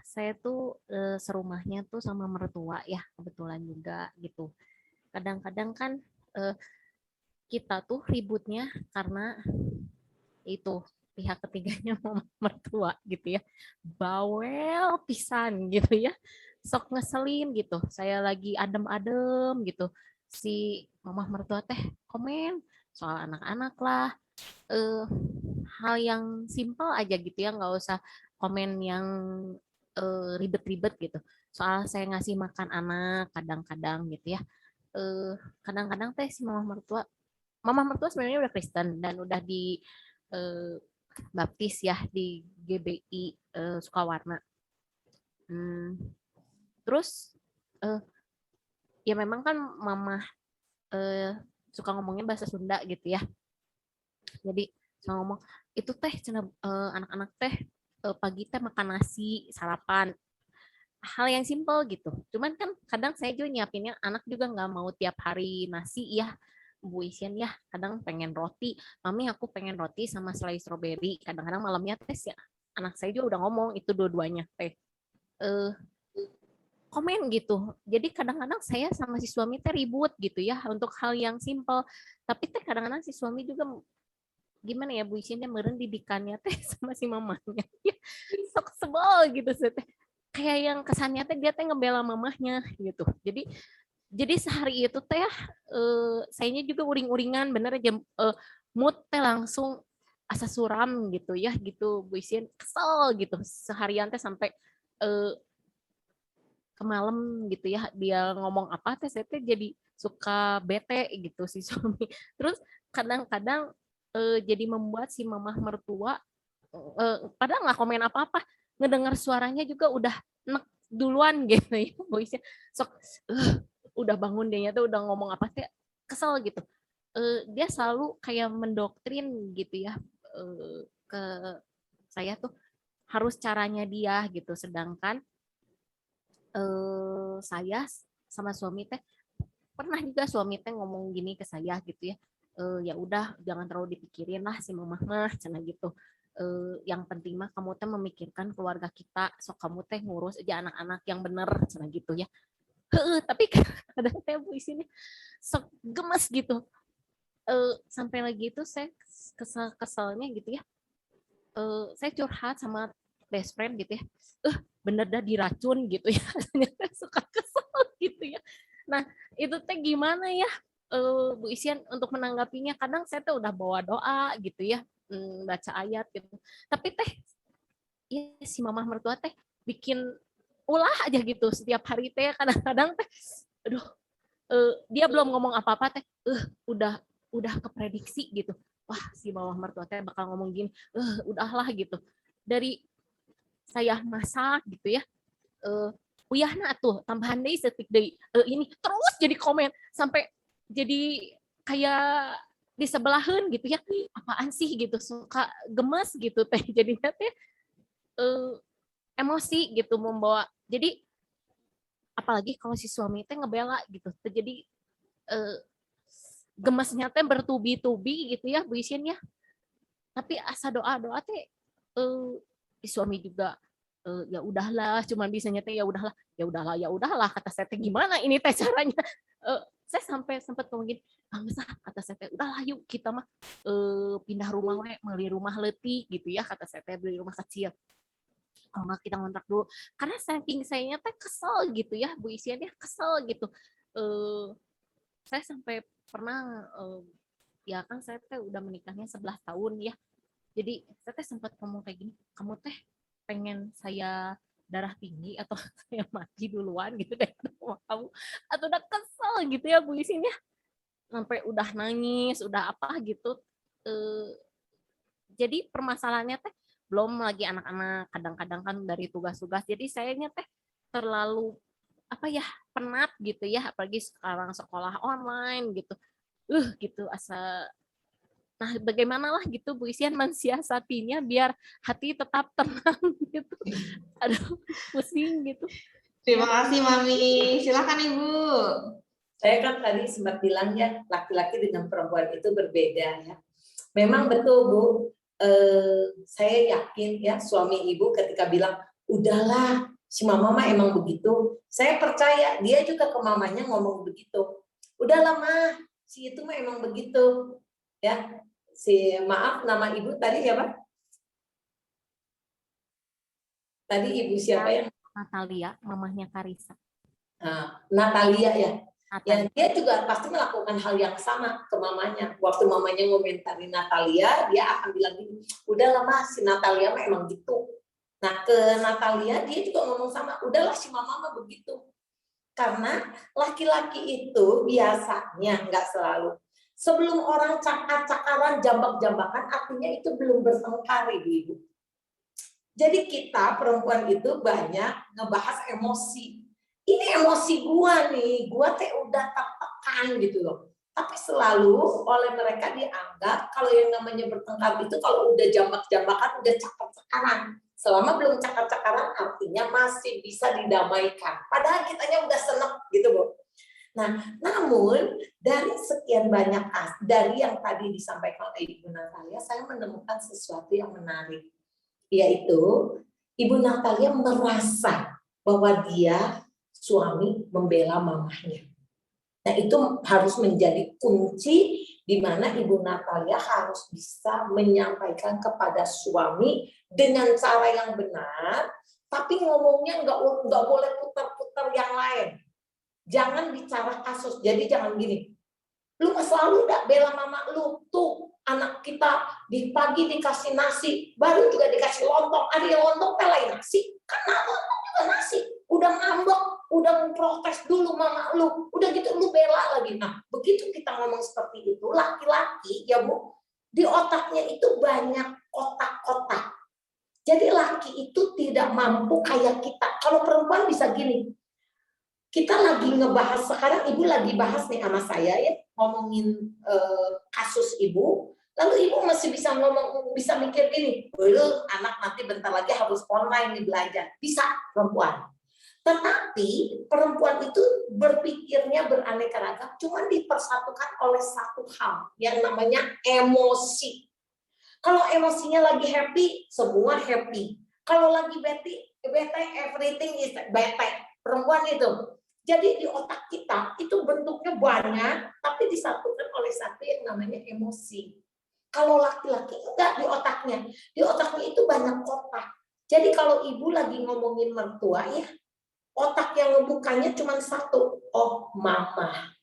saya tuh serumahnya tuh sama mertua ya, kebetulan juga gitu. Kadang-kadang kan kita tuh ributnya karena itu pihak ketiganya mama mertua gitu ya, bawel pisan gitu ya, sok ngeselin gitu. Saya lagi adem-adem gitu, si mama mertua teh komen soal anak-anak lah, hal yang simpel aja gitu ya, nggak usah komen yang ribet-ribet gitu. Soal saya ngasih makan anak kadang-kadang gitu ya, kadang-kadang teh si mama mertua sebenarnya udah Kristen dan udah di baptis ya di GBI Sukawarna. Terus ya memang kan mama suka ngomongin bahasa Sunda gitu ya. Jadi suka ngomong itu teh anak-anak teh pagi teh makan nasi sarapan. Hal yang simpel gitu. Cuman kan kadang saya juga nyiapinnya, anak juga nggak mau tiap hari nasi ya. Bu Isyen ya, kadang pengen roti. Mami aku pengen roti sama selai stroberi. Kadang-kadang malamnya tes ya. Anak saya juga udah ngomong itu dua-duanya teh. Komen gitu. Jadi kadang-kadang saya sama si suami teh ribut gitu ya untuk hal yang simpel. Tapi teh kadang-kadang si suami juga gimana ya Bu Isyen meureun didikannya teh sama si mamanya. Sok sebel gitu teh. Kayak yang kesannya teh dia teh ngebela mamahnya gitu. Jadi sehari itu teh sayanya juga uring-uringan bener aja, mood teh langsung asa suram gitu ya gitu Bu Isyen, kesel gitu seharian teh sampai ke malam gitu ya, dia ngomong apa teh saya teh jadi suka bete gitu si suami. Terus kadang-kadang jadi membuat si mamah mertua padahal nggak komen apa-apa, ngedengar suaranya juga udah nek duluan gitu ya Bu Isyen, sok udah bangun dia tuh udah ngomong apa sih, kesel gitu. Dia selalu kayak mendoktrin gitu ya ke saya tuh harus caranya dia gitu, sedangkan saya sama suami teh pernah juga suami teh ngomong gini ke saya gitu ya, ya udah jangan terlalu dipikirin lah si mamah mah cenah gitu, yang penting mah kamu teh memikirkan keluarga kita, sok kamu teh ngurus aja anak-anak yang bener cenah gitu ya. Tapi kadang teh Bu Isyen sok gemes gitu, sampai lagi itu saya keselnya gitu ya, saya curhat sama best friend gitu ya, bener dah diracun gitu ya. Suka kesel gitu ya. Nah itu teh gimana ya Bu Isyan untuk menanggapinya? Kadang saya tuh udah bawa doa gitu ya, baca ayat gitu, tapi teh ya si mamah mertua teh bikin ulah aja gitu setiap hari teh. Kadang-kadang teh aduh, dia belum ngomong apa-apa teh udah keprediksi gitu, wah si mamah mertua teh bakal ngomong gini, udahlah gitu. Dari saya masak gitu ya, uyahna tuh tambahan deui setik deui, ini terus jadi komen sampai jadi kayak di sebelahan gitu ya, apaan sih gitu, suka gemes gitu teh jadinya teh emosi gitu membawa. Jadi apalagi kalau si suami teh ngebela gitu, jadi gemesnya teh bertubi-tubi gitu ya Bu Isyan ya. Tapi asa doa-doa teh si suami juga ya udahlah, cuman bisanya teh ya udahlah kata saya teh, gimana ini teh caranya. Saya sampai sempat ngomong gini, kata saya teh udahlah yuk kita mah pindah rumah we, beli rumah leutik gitu ya, kata saya teh beli rumah kecil. Kalau nggak kita ngontrak dulu, karena saking sayanya teh kesel gitu ya Bu Isyan ya, kesel gitu. Saya sampai pernah ya kan saya teh udah menikahnya 11 tahun ya, jadi saya teh sempat ngomong kayak gini, kamu teh pengen saya darah tinggi atau saya mati duluan gitu deh sama kamu, atau udah kesel gitu ya Bu Isyan ya, sampai udah nangis udah apa gitu. Jadi permasalahannya teh belum lagi anak-anak, kadang-kadang kan dari tugas-tugas, jadi sayanya teh terlalu apa ya, penat gitu ya, apalagi sekarang sekolah online gitu, gitu asa. Nah bagaimana lah gitu Bu Isyan mensiasatinya biar hati tetap tenang gitu. Aduh pusing gitu. Terima kasih Mami. Silakan Ibu. Saya kan tadi sempat bilang ya, laki-laki dengan perempuan itu berbeda ya. Memang betul Bu, saya yakin ya suami ibu ketika bilang, udahlah si mama mah emang begitu. Saya percaya dia juga ke mamanya ngomong begitu. Udahlah mah, si itu mah emang begitu. Ya, maaf nama ibu tadi siapa? Tadi ibu siapa yang? Natalia, mamahnya Karissa. Nah, Natalia ya. Ya, dia juga pasti melakukan hal yang sama ke mamanya. Waktu mamanya ngomentarin Natalia, dia akan bilang gini, udahlah mas, si Natalia mah emang gitu. Nah, ke Natalia dia juga ngomong sama, udahlah si mama mah begitu. Karena laki-laki itu biasanya, nggak selalu, sebelum orang cakar-cakaran, jambak-jambakan, artinya itu belum bertengkar, Ibu. Jadi kita perempuan itu banyak ngebahas emosi. Ini emosi gua nih, gua teh udah tertekan gitu loh. Tapi selalu oleh mereka dianggap kalau yang namanya bertengkar itu kalau udah jambak-jambakan, udah cakar-cakaran. Selama belum cakar-cakaran artinya masih bisa didamaikan. Padahal kitanya udah seneng gitu loh. Nah, namun dari sekian banyak dari yang tadi disampaikan oleh Ibu Natalia, saya menemukan sesuatu yang menarik. Yaitu Ibu Natalia merasa bahwa dia suami membela mamahnya. Nah itu harus menjadi kunci di mana Ibu Natalia harus bisa menyampaikan kepada suami dengan cara yang benar, tapi ngomongnya nggak boleh putar-putar yang lain. Jangan bicara kasus. Jadi jangan gini, lu selalu nggak bela mama lu, tuh anak kita di pagi dikasih nasi, baru juga dikasih lontong, ada yang lontong lain nasi, karena lontong juga nasi, udah ngambek, udah memprotes dulu mama lu, udah gitu lu bela lagi. Nah begitu kita ngomong seperti itu, laki-laki ya Bu, di otaknya itu banyak kotak-kotak. Jadi laki itu tidak mampu kayak kita. Kalau perempuan bisa gini, kita lagi ngebahas sekarang, ibu lagi bahas nih sama saya ya, ngomongin kasus ibu, lalu ibu masih bisa ngomong, bisa mikir gini, anak nanti bentar lagi harus online nih belajar, bisa perempuan. Tetapi perempuan itu berpikirnya beraneka ragam, cuma dipersatukan oleh satu hal yang namanya emosi. Kalau emosinya lagi happy, semua happy. Kalau lagi bete, everything is bete. Perempuan itu. Jadi di otak kita itu bentuknya banyak, tapi disatukan oleh satu yang namanya emosi. Kalau laki-laki enggak di otaknya itu banyak kotak. Jadi kalau ibu lagi ngomongin mertua ya, otak yang ngebukanya cuma satu, oh mama.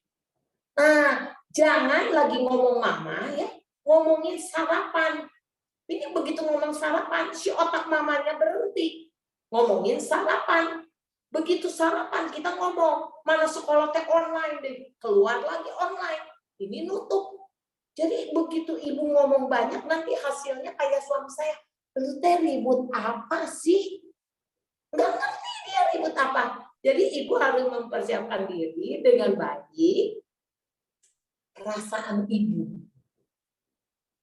Nah, jangan lagi ngomong mama ya, ngomongin sarapan. Ini begitu ngomong sarapan, si otak mamanya berhenti. Ngomongin sarapan. Begitu sarapan kita ngomong, mana sekolah teh online deh, keluar lagi online. Ini nutup. Jadi begitu ibu ngomong banyak, nanti hasilnya kayak suami saya. Lu teh ribut apa sih? Nggak ngerti dia ribut apa. Jadi ibu harus mempersiapkan diri dengan baik. Perasaan ibu.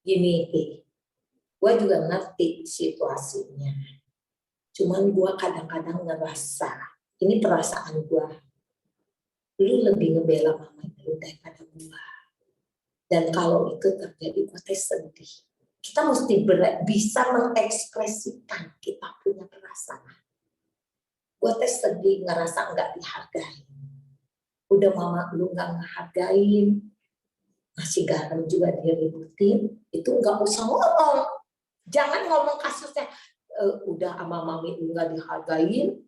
Gini, gue juga ngerti situasinya. Cuman gue kadang-kadang ngerasa, ini perasaan gue. Lu lebih ngebela mama lu daripada gue. Dan kalau itu terjadi, gue teh sedih. Kita mesti bisa mengekspresikan kita punya perasaan. Gue teh sedih, ngerasa nggak dihargai. Udah mama lu nggak ngehargain, masih garam juga diributin, itu nggak usah ngomong. Jangan ngomong kasusnya, udah sama mami lu nggak dihargain,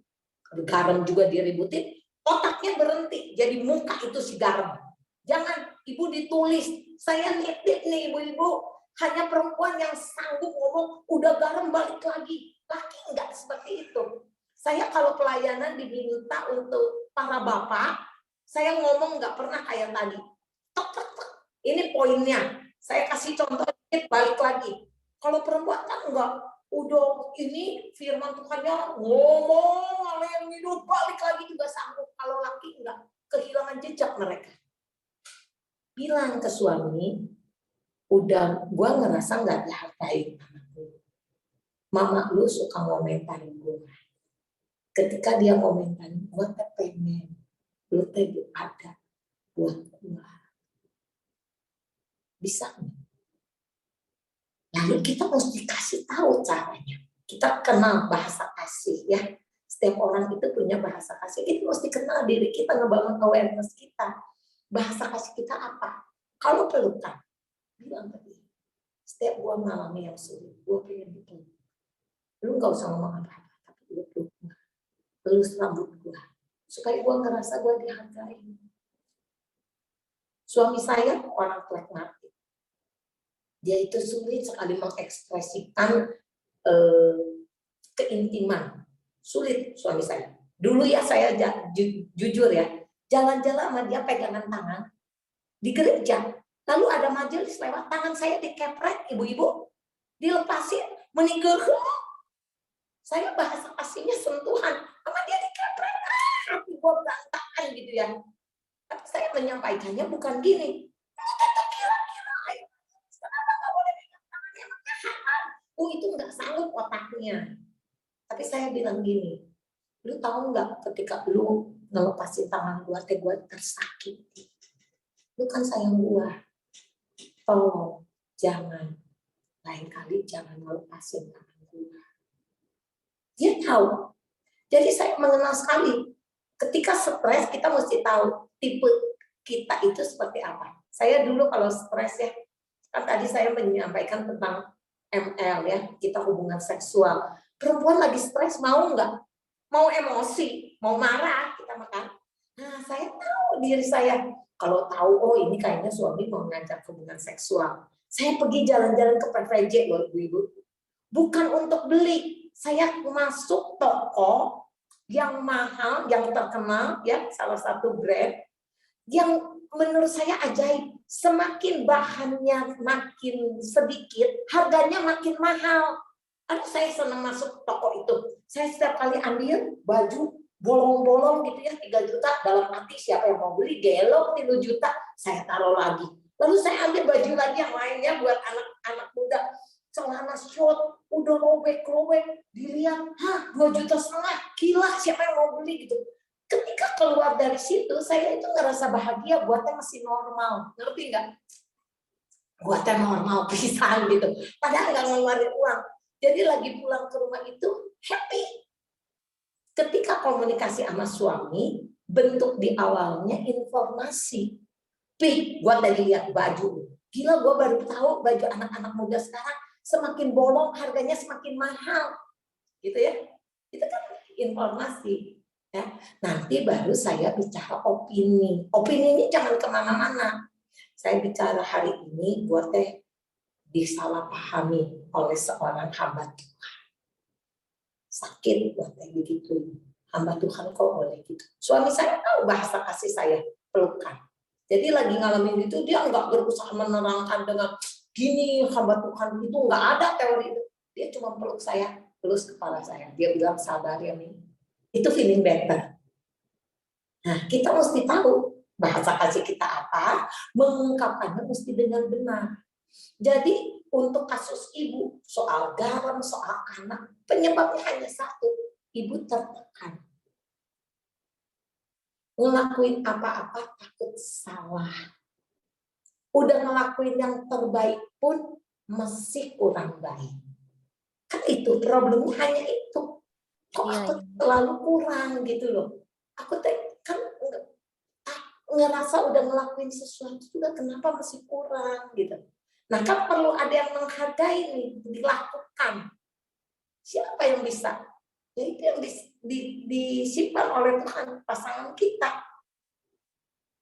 garam juga diributin, otaknya berhenti, jadi muka itu si garam. Jangan, ibu ditulis, saya nitip nih ibu-ibu, hanya perempuan yang sanggup ngomong, udah garam balik lagi. Laki enggak seperti itu. Saya kalau pelayanan diminta untuk para bapak, saya ngomong nggak pernah kayak tadi. Tok, tok, tok. Ini poinnya. Saya kasih contoh dikit, balik lagi. Kalau perempuan kan enggak. Udah ini firman Tuhannya ngomong, sama yang hidup balik lagi juga sanggup. Kalau laki enggak, kehilangan jejak mereka. Bilang ke suami, udah gua ngerasa nggak dihargai. Mama lu suka ngomentarin gua. Ketika dia ngomentarin, gua teh pengen lu teh ada buat gua. Bisa nggak? Lalu kita mesti kasih tahu caranya. Kita kenal bahasa kasih ya. Setiap orang itu punya bahasa kasih. Kita mesti kenal diri kita, ngebangun awareness kita. Bahasa kasih kita apa? Kalau pelukan, bilang ke dia, setiap gua mengalami yang sulit, gua pengen dipeluk. Lu nggak usah ngomong apa-apa, tapi lu peluk gua, pelus rambut gua, supaya gua ngerasa gua dihargai. Suami saya orang pragmatik, dia itu sulit sekali mengekspresikan keintiman, sulit suami saya. Dulu ya saya jujur ya, jalan-jalan sama dia pegangan tangan di gereja, lalu ada majelis lewat, tangan saya dikeprek ibu-ibu, dilepasin, meninggal. Saya bahasa kasihnya sentuhan, sama dia dikeprek, hati gue berantakan gitu ya. Tapi saya menyampaikannya bukan gini, kira-kira, kenapa nggak boleh pegang tangannya, itu nggak sanggup otaknya. Tapi saya bilang gini, lu tahu nggak ketika lu ngelepasin tangan gua, gua tersakiti. Lu kan sayang gua. Tolong jangan, lain kali jangan ngelepasin tangan gua. Dia tahu. Jadi saya mengenal sekali. Ketika stres kita mesti tahu tipe kita itu seperti apa. Saya dulu kalau stres ya, kan tadi saya menyampaikan tentang ML ya, kita hubungan seksual. Perempuan lagi stres mau nggak? Mau emosi, mau marah, kita makan. Nah, saya tahu diri saya. Kalau tahu, oh ini kayaknya suami mau ngajak hubungan seksual. Saya pergi jalan-jalan ke PVJ loh, ibu-ibu. Bukan untuk beli. Saya masuk toko yang mahal, yang terkenal, ya salah satu brand, yang menurut saya ajaib. Semakin bahannya makin sedikit, harganya makin mahal. Aduh, saya senang masuk toko itu. Saya setiap kali ambil baju bolong-bolong gitu ya, 3 juta, dalam hati siapa yang mau beli, gelok 3 juta, saya taruh lagi. Lalu saya ambil baju lagi yang lainnya buat anak-anak muda. Celana short, udah robek-robek, dilihat, 2,5 juta, gila siapa yang mau beli gitu. Ketika keluar dari situ, saya itu ngerasa bahagia, buatnya masih normal, ngerti nggak? Buatnya normal, pisan gitu. Padahal nggak ngeluarin uang. Jadi lagi pulang ke rumah itu happy. Ketika komunikasi sama suami, bentuk di awalnya informasi. Pih, gua tadi lihat baju. Gila, gua baru tahu baju anak-anak muda sekarang semakin bolong, harganya semakin mahal. gitu ya. Itu kan informasi. Ya. Nanti baru saya bicara opini. Opini ini jangan kemana-mana. Saya bicara hari ini buat disalahpahami oleh seorang hamba Tuhan. Sakit buat begitu. Hamba Tuhan kok boleh gitu. Suami saya tahu bahasa kasih saya, pelukan. Jadi lagi ngalamin itu, dia nggak berusaha menerangkan dengan gini hamba Tuhan itu, nggak ada teori itu. Dia cuma peluk saya, pelus kepala saya. Dia bilang sabar ya Mi. Itu feeling better. Nah kita mesti tahu bahasa kasih kita apa, mengungkapkannya mesti dengan benar. Jadi untuk kasus ibu, soal garam, soal anak, penyebabnya hanya satu. Ibu tertekan. Ngelakuin apa-apa takut salah. Udah ngelakuin yang terbaik pun masih kurang baik. Kan itu problemnya hanya itu. Kok aku terlalu kurang gitu loh. Aku kan ngerasa udah ngelakuin sesuatu juga kenapa masih kurang gitu. Nah kan perlu ada yang menghargai nih, dilakukan. Siapa yang bisa? Ya itu yang disimpan oleh Tuhan, pasangan kita.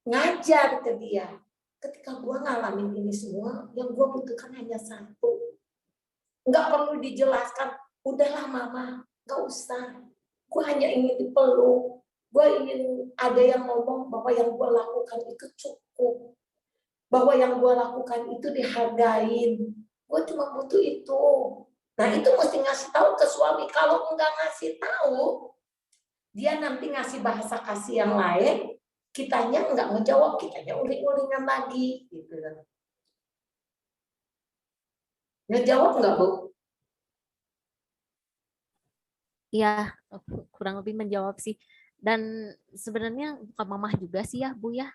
Ngajar ke dia. Ketika gue ngalamin ini semua, yang gue butuhkan hanya satu. Nggak perlu dijelaskan, udahlah mama, nggak usah. Gue hanya ingin dipeluk. Gue ingin ada yang ngomong bahwa yang gue lakukan itu cukup. Bahwa yang gue lakukan itu dihargain. Gue cuma butuh itu. Nah itu mesti ngasih tahu ke suami. Kalau enggak ngasih tahu, dia nanti ngasih bahasa kasih yang lain, kitanya enggak ngejawab, kitanya uling-ulingan lagi. Gitu. Ngejawab enggak Bu? Ya, kurang lebih menjawab sih. Dan sebenarnya bukan mamah juga sih ya Bu ya.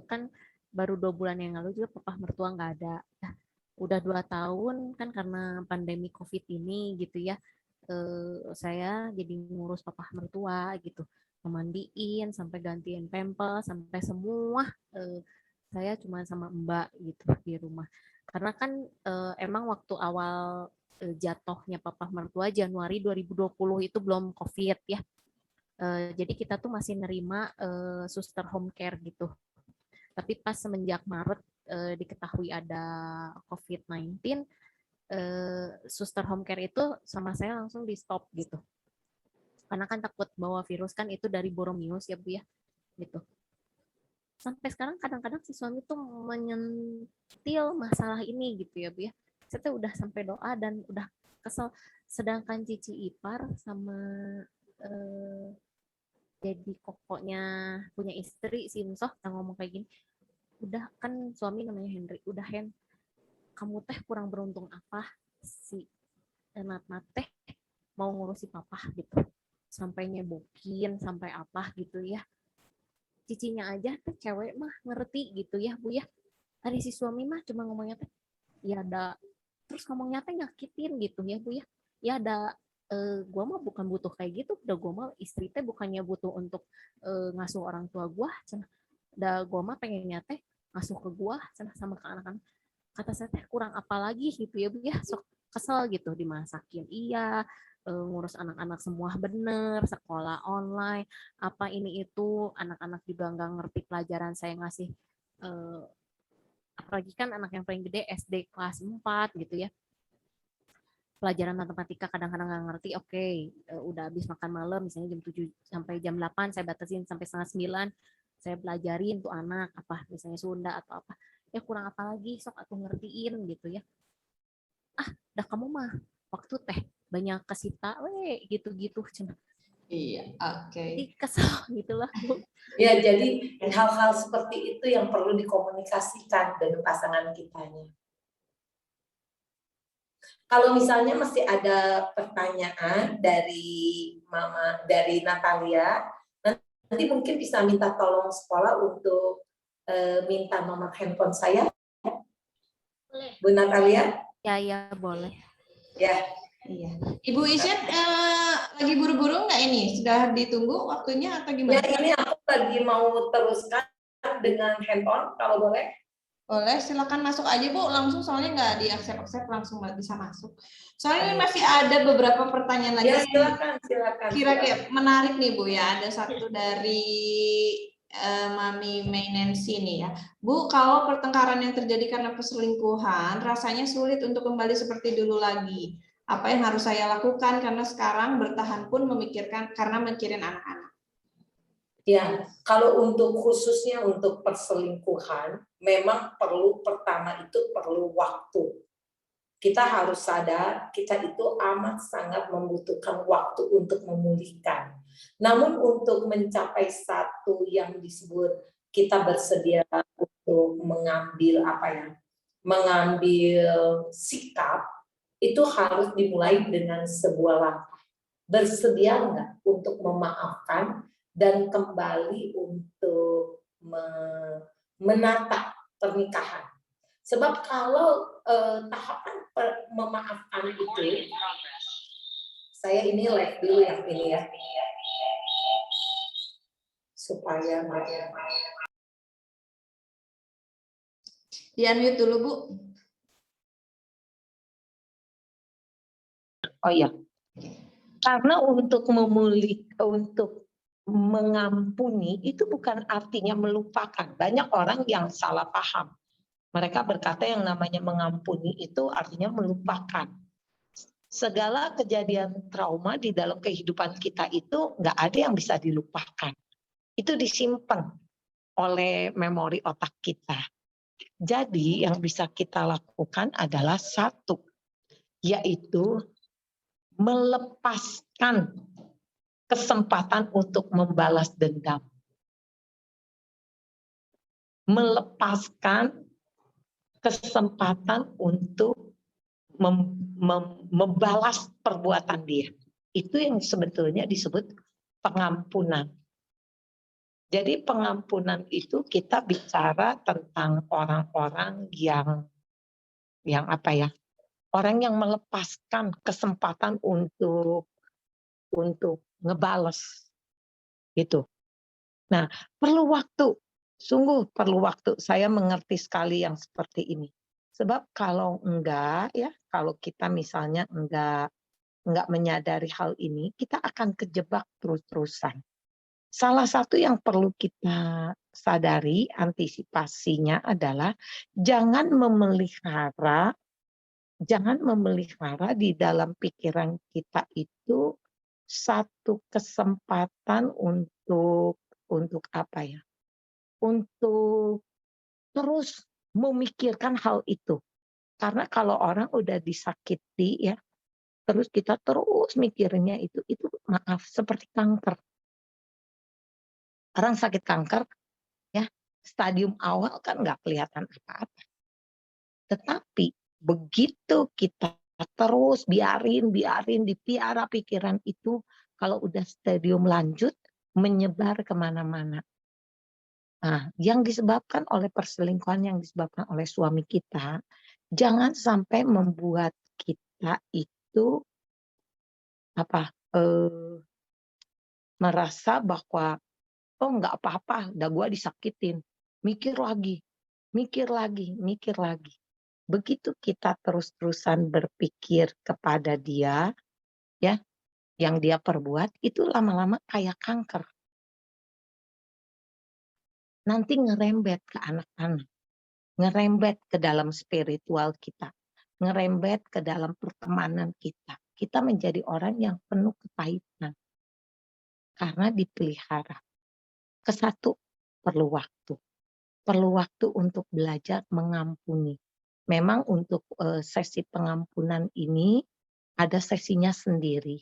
Kan baru 2 bulan yang lalu juga papa mertua nggak ada. Nah, udah 2 tahun kan karena pandemi COVID ini gitu ya. Saya jadi ngurus papa mertua gitu. Memandiin, sampai gantiin pampers, sampai semua saya cuma sama Mbak gitu di rumah. Karena kan emang waktu awal jatuhnya papa mertua Januari 2020 itu belum COVID ya. Jadi kita tuh masih nerima suster home care gitu. Tapi pas semenjak Maret diketahui ada COVID-19, suster home care itu sama saya langsung di stop gitu. Karena kan takut bawa virus kan itu dari Boromius ya Bu ya, gitu. Sampai sekarang kadang-kadang si suami tuh menyentil masalah ini gitu ya Bu ya. Saya tuh udah sampai doa dan udah kesel. Sedangkan cici ipar sama jadi kokoknya punya istri si Musoh yang ngomong kayak gini, udah kan suami namanya Henry, udah Hen, kamu teh kurang beruntung apa si Nat teh mau ngurusi papa gitu, sampai nyebokin sampai apa gitu ya, cicinya aja teh cewek mah ngerti gitu ya Bu ya. Tadi si suami mah cuma ngomongnya teh ya ada, terus ngomongnya teh nyakitin gitu ya Bu ya. Ya ada gue mah bukan butuh kayak gitu, udah gue mah istri teh bukannya butuh untuk ngasuh orang tua gue, udah gue mah pengennya teh ngasuh ke gue sama ke anak-anak. Kata saya teh kurang apa lagi gitu ya Bu ya, sok kesel gitu dimasakin iya, ngurus anak-anak semua bener, sekolah online apa ini itu, anak-anak juga nggak ngerti pelajaran saya ngasih, apalagi kan anak yang paling gede SD kelas 4 gitu ya. Pelajaran matematika kadang-kadang nggak ngerti, oke, udah habis makan malam, misalnya jam 7 sampai jam 8, saya batasin sampai setengah 9, saya belajarin tuh anak, apa, misalnya Sunda atau apa, ya kurang apa lagi, sok aku ngertiin gitu ya. Udah kamu mah, waktu teh, banyak kesita, gitu-gitu. Iya, oke. Jadi kesel gitu lah Bu. Ya, jadi hal-hal seperti itu yang perlu dikomunikasikan dengan pasangan kitanya. Kalau misalnya masih ada pertanyaan dari Mama, dari Natalia, nanti mungkin bisa minta tolong sekolah untuk minta nomor handphone saya. Boleh. Bu Natalia? Ya, boleh. Ya. Iya. Ibu Isyad lagi buru-buru nggak ini? Sudah ditunggu waktunya atau gimana? Ya, ini aku lagi mau teruskan dengan handphone, kalau boleh. Boleh, silakan masuk aja Bu, langsung soalnya nggak di accept langsung bisa masuk. Soalnya ini masih ada beberapa pertanyaan lagi. Ya silakan. Kira-kira menarik nih Bu ya, ada satu dari Mami May Nancy nih ya. Bu, kalau pertengkaran yang terjadi karena perselingkuhan, rasanya sulit untuk kembali seperti dulu lagi. Apa yang harus saya lakukan karena sekarang bertahan pun karena mikirin anak-anak. Ya, kalau untuk khususnya untuk perselingkuhan, memang pertama itu perlu waktu. Kita harus sadar, kita itu amat sangat membutuhkan waktu untuk memulihkan. Namun untuk mencapai satu yang disebut kita bersedia untuk mengambil mengambil sikap, itu harus dimulai dengan sebuah langkah. Bersedia nggak untuk memaafkan dan kembali untuk menata pernikahan. Sebab kalau tahapan memaafkan itu, saya ini live dulu yang ini ya, supaya di-unmute dulu Bu. Oh iya, karena untuk mengampuni itu bukan artinya melupakan. Banyak orang yang salah paham. Mereka berkata yang namanya mengampuni itu artinya melupakan. Segala kejadian trauma di dalam kehidupan kita itu nggak ada yang bisa dilupakan. Itu disimpan oleh memori otak kita. Jadi yang bisa kita lakukan adalah satu, yaitu melepaskan kesempatan untuk membalas dendam. Melepaskan kesempatan untuk membalas perbuatan dia. Itu yang sebetulnya disebut pengampunan. Jadi pengampunan itu kita bicara tentang orang-orang yang apa ya? Orang yang melepaskan kesempatan untuk ngebales gitu. Nah, perlu waktu, sungguh perlu waktu. Saya mengerti sekali yang seperti ini. Sebab kalau enggak ya, kalau kita misalnya enggak menyadari hal ini, kita akan kejebak terus-terusan. Salah satu yang perlu kita sadari antisipasinya adalah jangan memelihara di dalam pikiran kita itu satu kesempatan untuk apa ya? Untuk terus memikirkan hal itu. Karena kalau orang udah disakiti ya, terus kita terus mikirnya itu maaf seperti kanker. Orang sakit kanker ya, stadium awal kan nggak kelihatan apa-apa. Tetapi begitu kita terus biarin dipiara pikiran itu, kalau udah stadium lanjut menyebar kemana-mana. Nah, yang disebabkan oleh perselingkuhan, yang disebabkan oleh suami kita, jangan sampai membuat kita itu merasa bahwa oh nggak apa-apa, udah gua disakitin, mikir lagi. Begitu kita terus-terusan berpikir kepada dia, ya, yang dia perbuat itu lama-lama kayak kanker. Nanti ngerembet ke anak-anak, ngerembet ke dalam spiritual kita, ngerembet ke dalam pertemanan kita. Kita menjadi orang yang penuh kepahitan karena dipelihara. Kesatu, perlu waktu. Perlu waktu untuk belajar mengampuni. Memang untuk sesi pengampunan ini ada sesinya sendiri.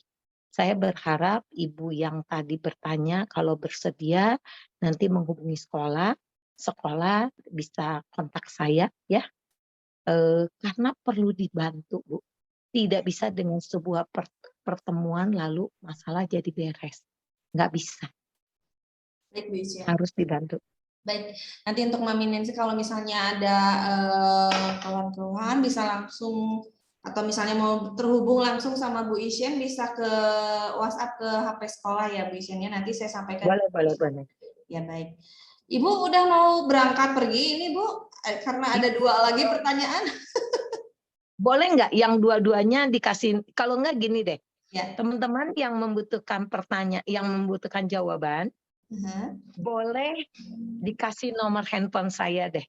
Saya berharap ibu yang tadi bertanya kalau bersedia nanti menghubungi sekolah bisa kontak saya ya. Karena perlu dibantu Bu. Tidak bisa dengan sebuah pertemuan lalu masalah jadi beres. Nggak bisa. Baik, Bu Isya. Harus dibantu. Baik, nanti untuk Mami Nancy kalau misalnya ada keluhan bisa langsung atau misalnya mau terhubung langsung sama Bu Isyen bisa ke WhatsApp ke HP sekolah ya Bu Isyen ya, nanti saya sampaikan. Boleh. Ya baik. Ibu udah mau berangkat pergi ini Bu, karena ada 2 lagi pertanyaan. Boleh nggak yang dua-duanya dikasih? Kalau nggak gini deh, Ya. teman-teman yang membutuhkan yang membutuhkan jawaban, boleh dikasih nomor handphone saya deh.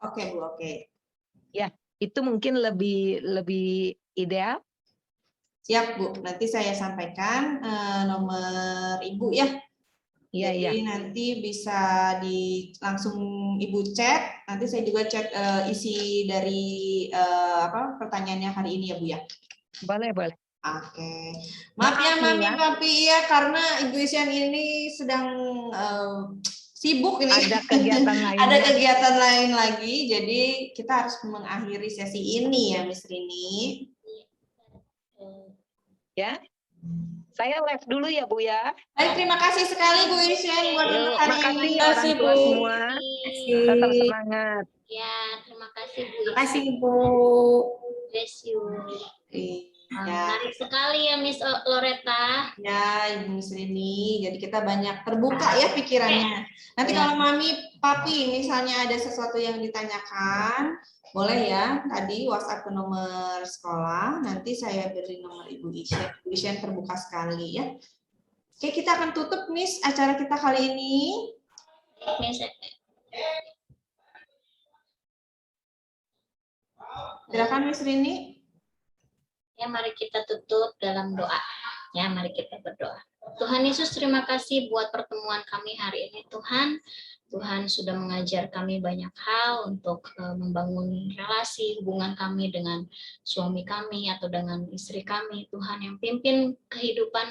Oke Bu, oke. Ya, itu mungkin lebih ideal. Siap Bu, nanti saya sampaikan nomor Ibu ya. Iya, Jadi iya. nanti bisa langsung Ibu chat. Nanti saya juga chat isi dari pertanyaannya hari ini ya Bu ya. Boleh, boleh. Oke. Maaf ya Mami Papi ya, karena Ibu Isian ini sedang sibuk ini. Ada kegiatan lain. Ada kegiatan lain lagi. Jadi kita harus mengakhiri sesi ini ya Miss Rini. Ya. Saya live dulu ya Bu ya. Baik, terima kasih sekali Bu Isian buat hari Makasih ini. orang tua semua. Tetap semangat. Ya, terima kasih Bu. Terima kasih Bu. Bless you. Ya. Menarik sekali ya Miss Loretta. Ya, Ibu Miss Rini. Jadi kita banyak terbuka ya pikirannya. Nanti kalau Mami, Papi misalnya ada sesuatu yang ditanyakan, boleh ya tadi WhatsApp ke nomor sekolah. Nanti saya beri nomor Ibu Isyan. Ibu Isyan terbuka sekali ya. Oke, kita akan tutup Miss acara kita kali ini. Silakan Miss Rini. Ya, mari kita tutup dalam doa. Ya, mari kita berdoa. Tuhan Yesus, terima kasih buat pertemuan kami hari ini, Tuhan. Tuhan sudah mengajar kami banyak hal untuk membangun relasi hubungan kami dengan suami kami atau dengan istri kami. Tuhan yang pimpin kehidupan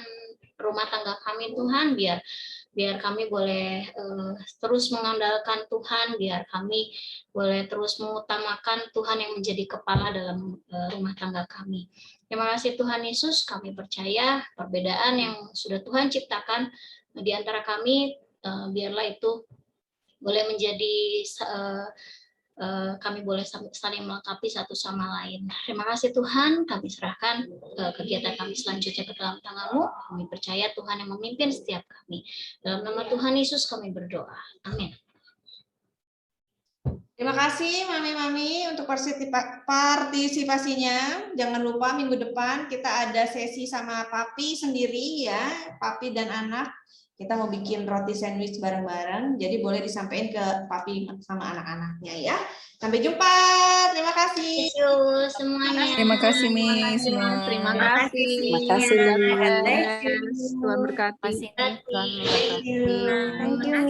rumah tangga kami, Tuhan, biar kami boleh terus mengandalkan Tuhan, biar kami boleh terus mengutamakan Tuhan yang menjadi kepala dalam rumah tangga kami. Terima kasih Tuhan Yesus, kami percaya perbedaan yang sudah Tuhan ciptakan di antara kami, biarlah itu boleh menjadi kami boleh saling melengkapi satu sama lain. Terima kasih Tuhan, kami serahkan kegiatan kami selanjutnya ke dalam tangan-Mu. Kami percaya Tuhan yang memimpin setiap kami. Dalam nama Tuhan Yesus kami berdoa. Amin. Terima kasih Mami-Mami untuk partisipasinya. Jangan lupa minggu depan kita ada sesi sama Papi sendiri ya, Papi dan anak. Kita mau bikin roti sandwich bareng-bareng, jadi boleh disampaikan ke Papi sama anak-anaknya ya. Sampai jumpa, terima kasih. Thank you semuanya. Terima kasih Miss. Terima kasih. Terima kasih. Tuhan berkati. Terima kasih. Thank you. Thank you.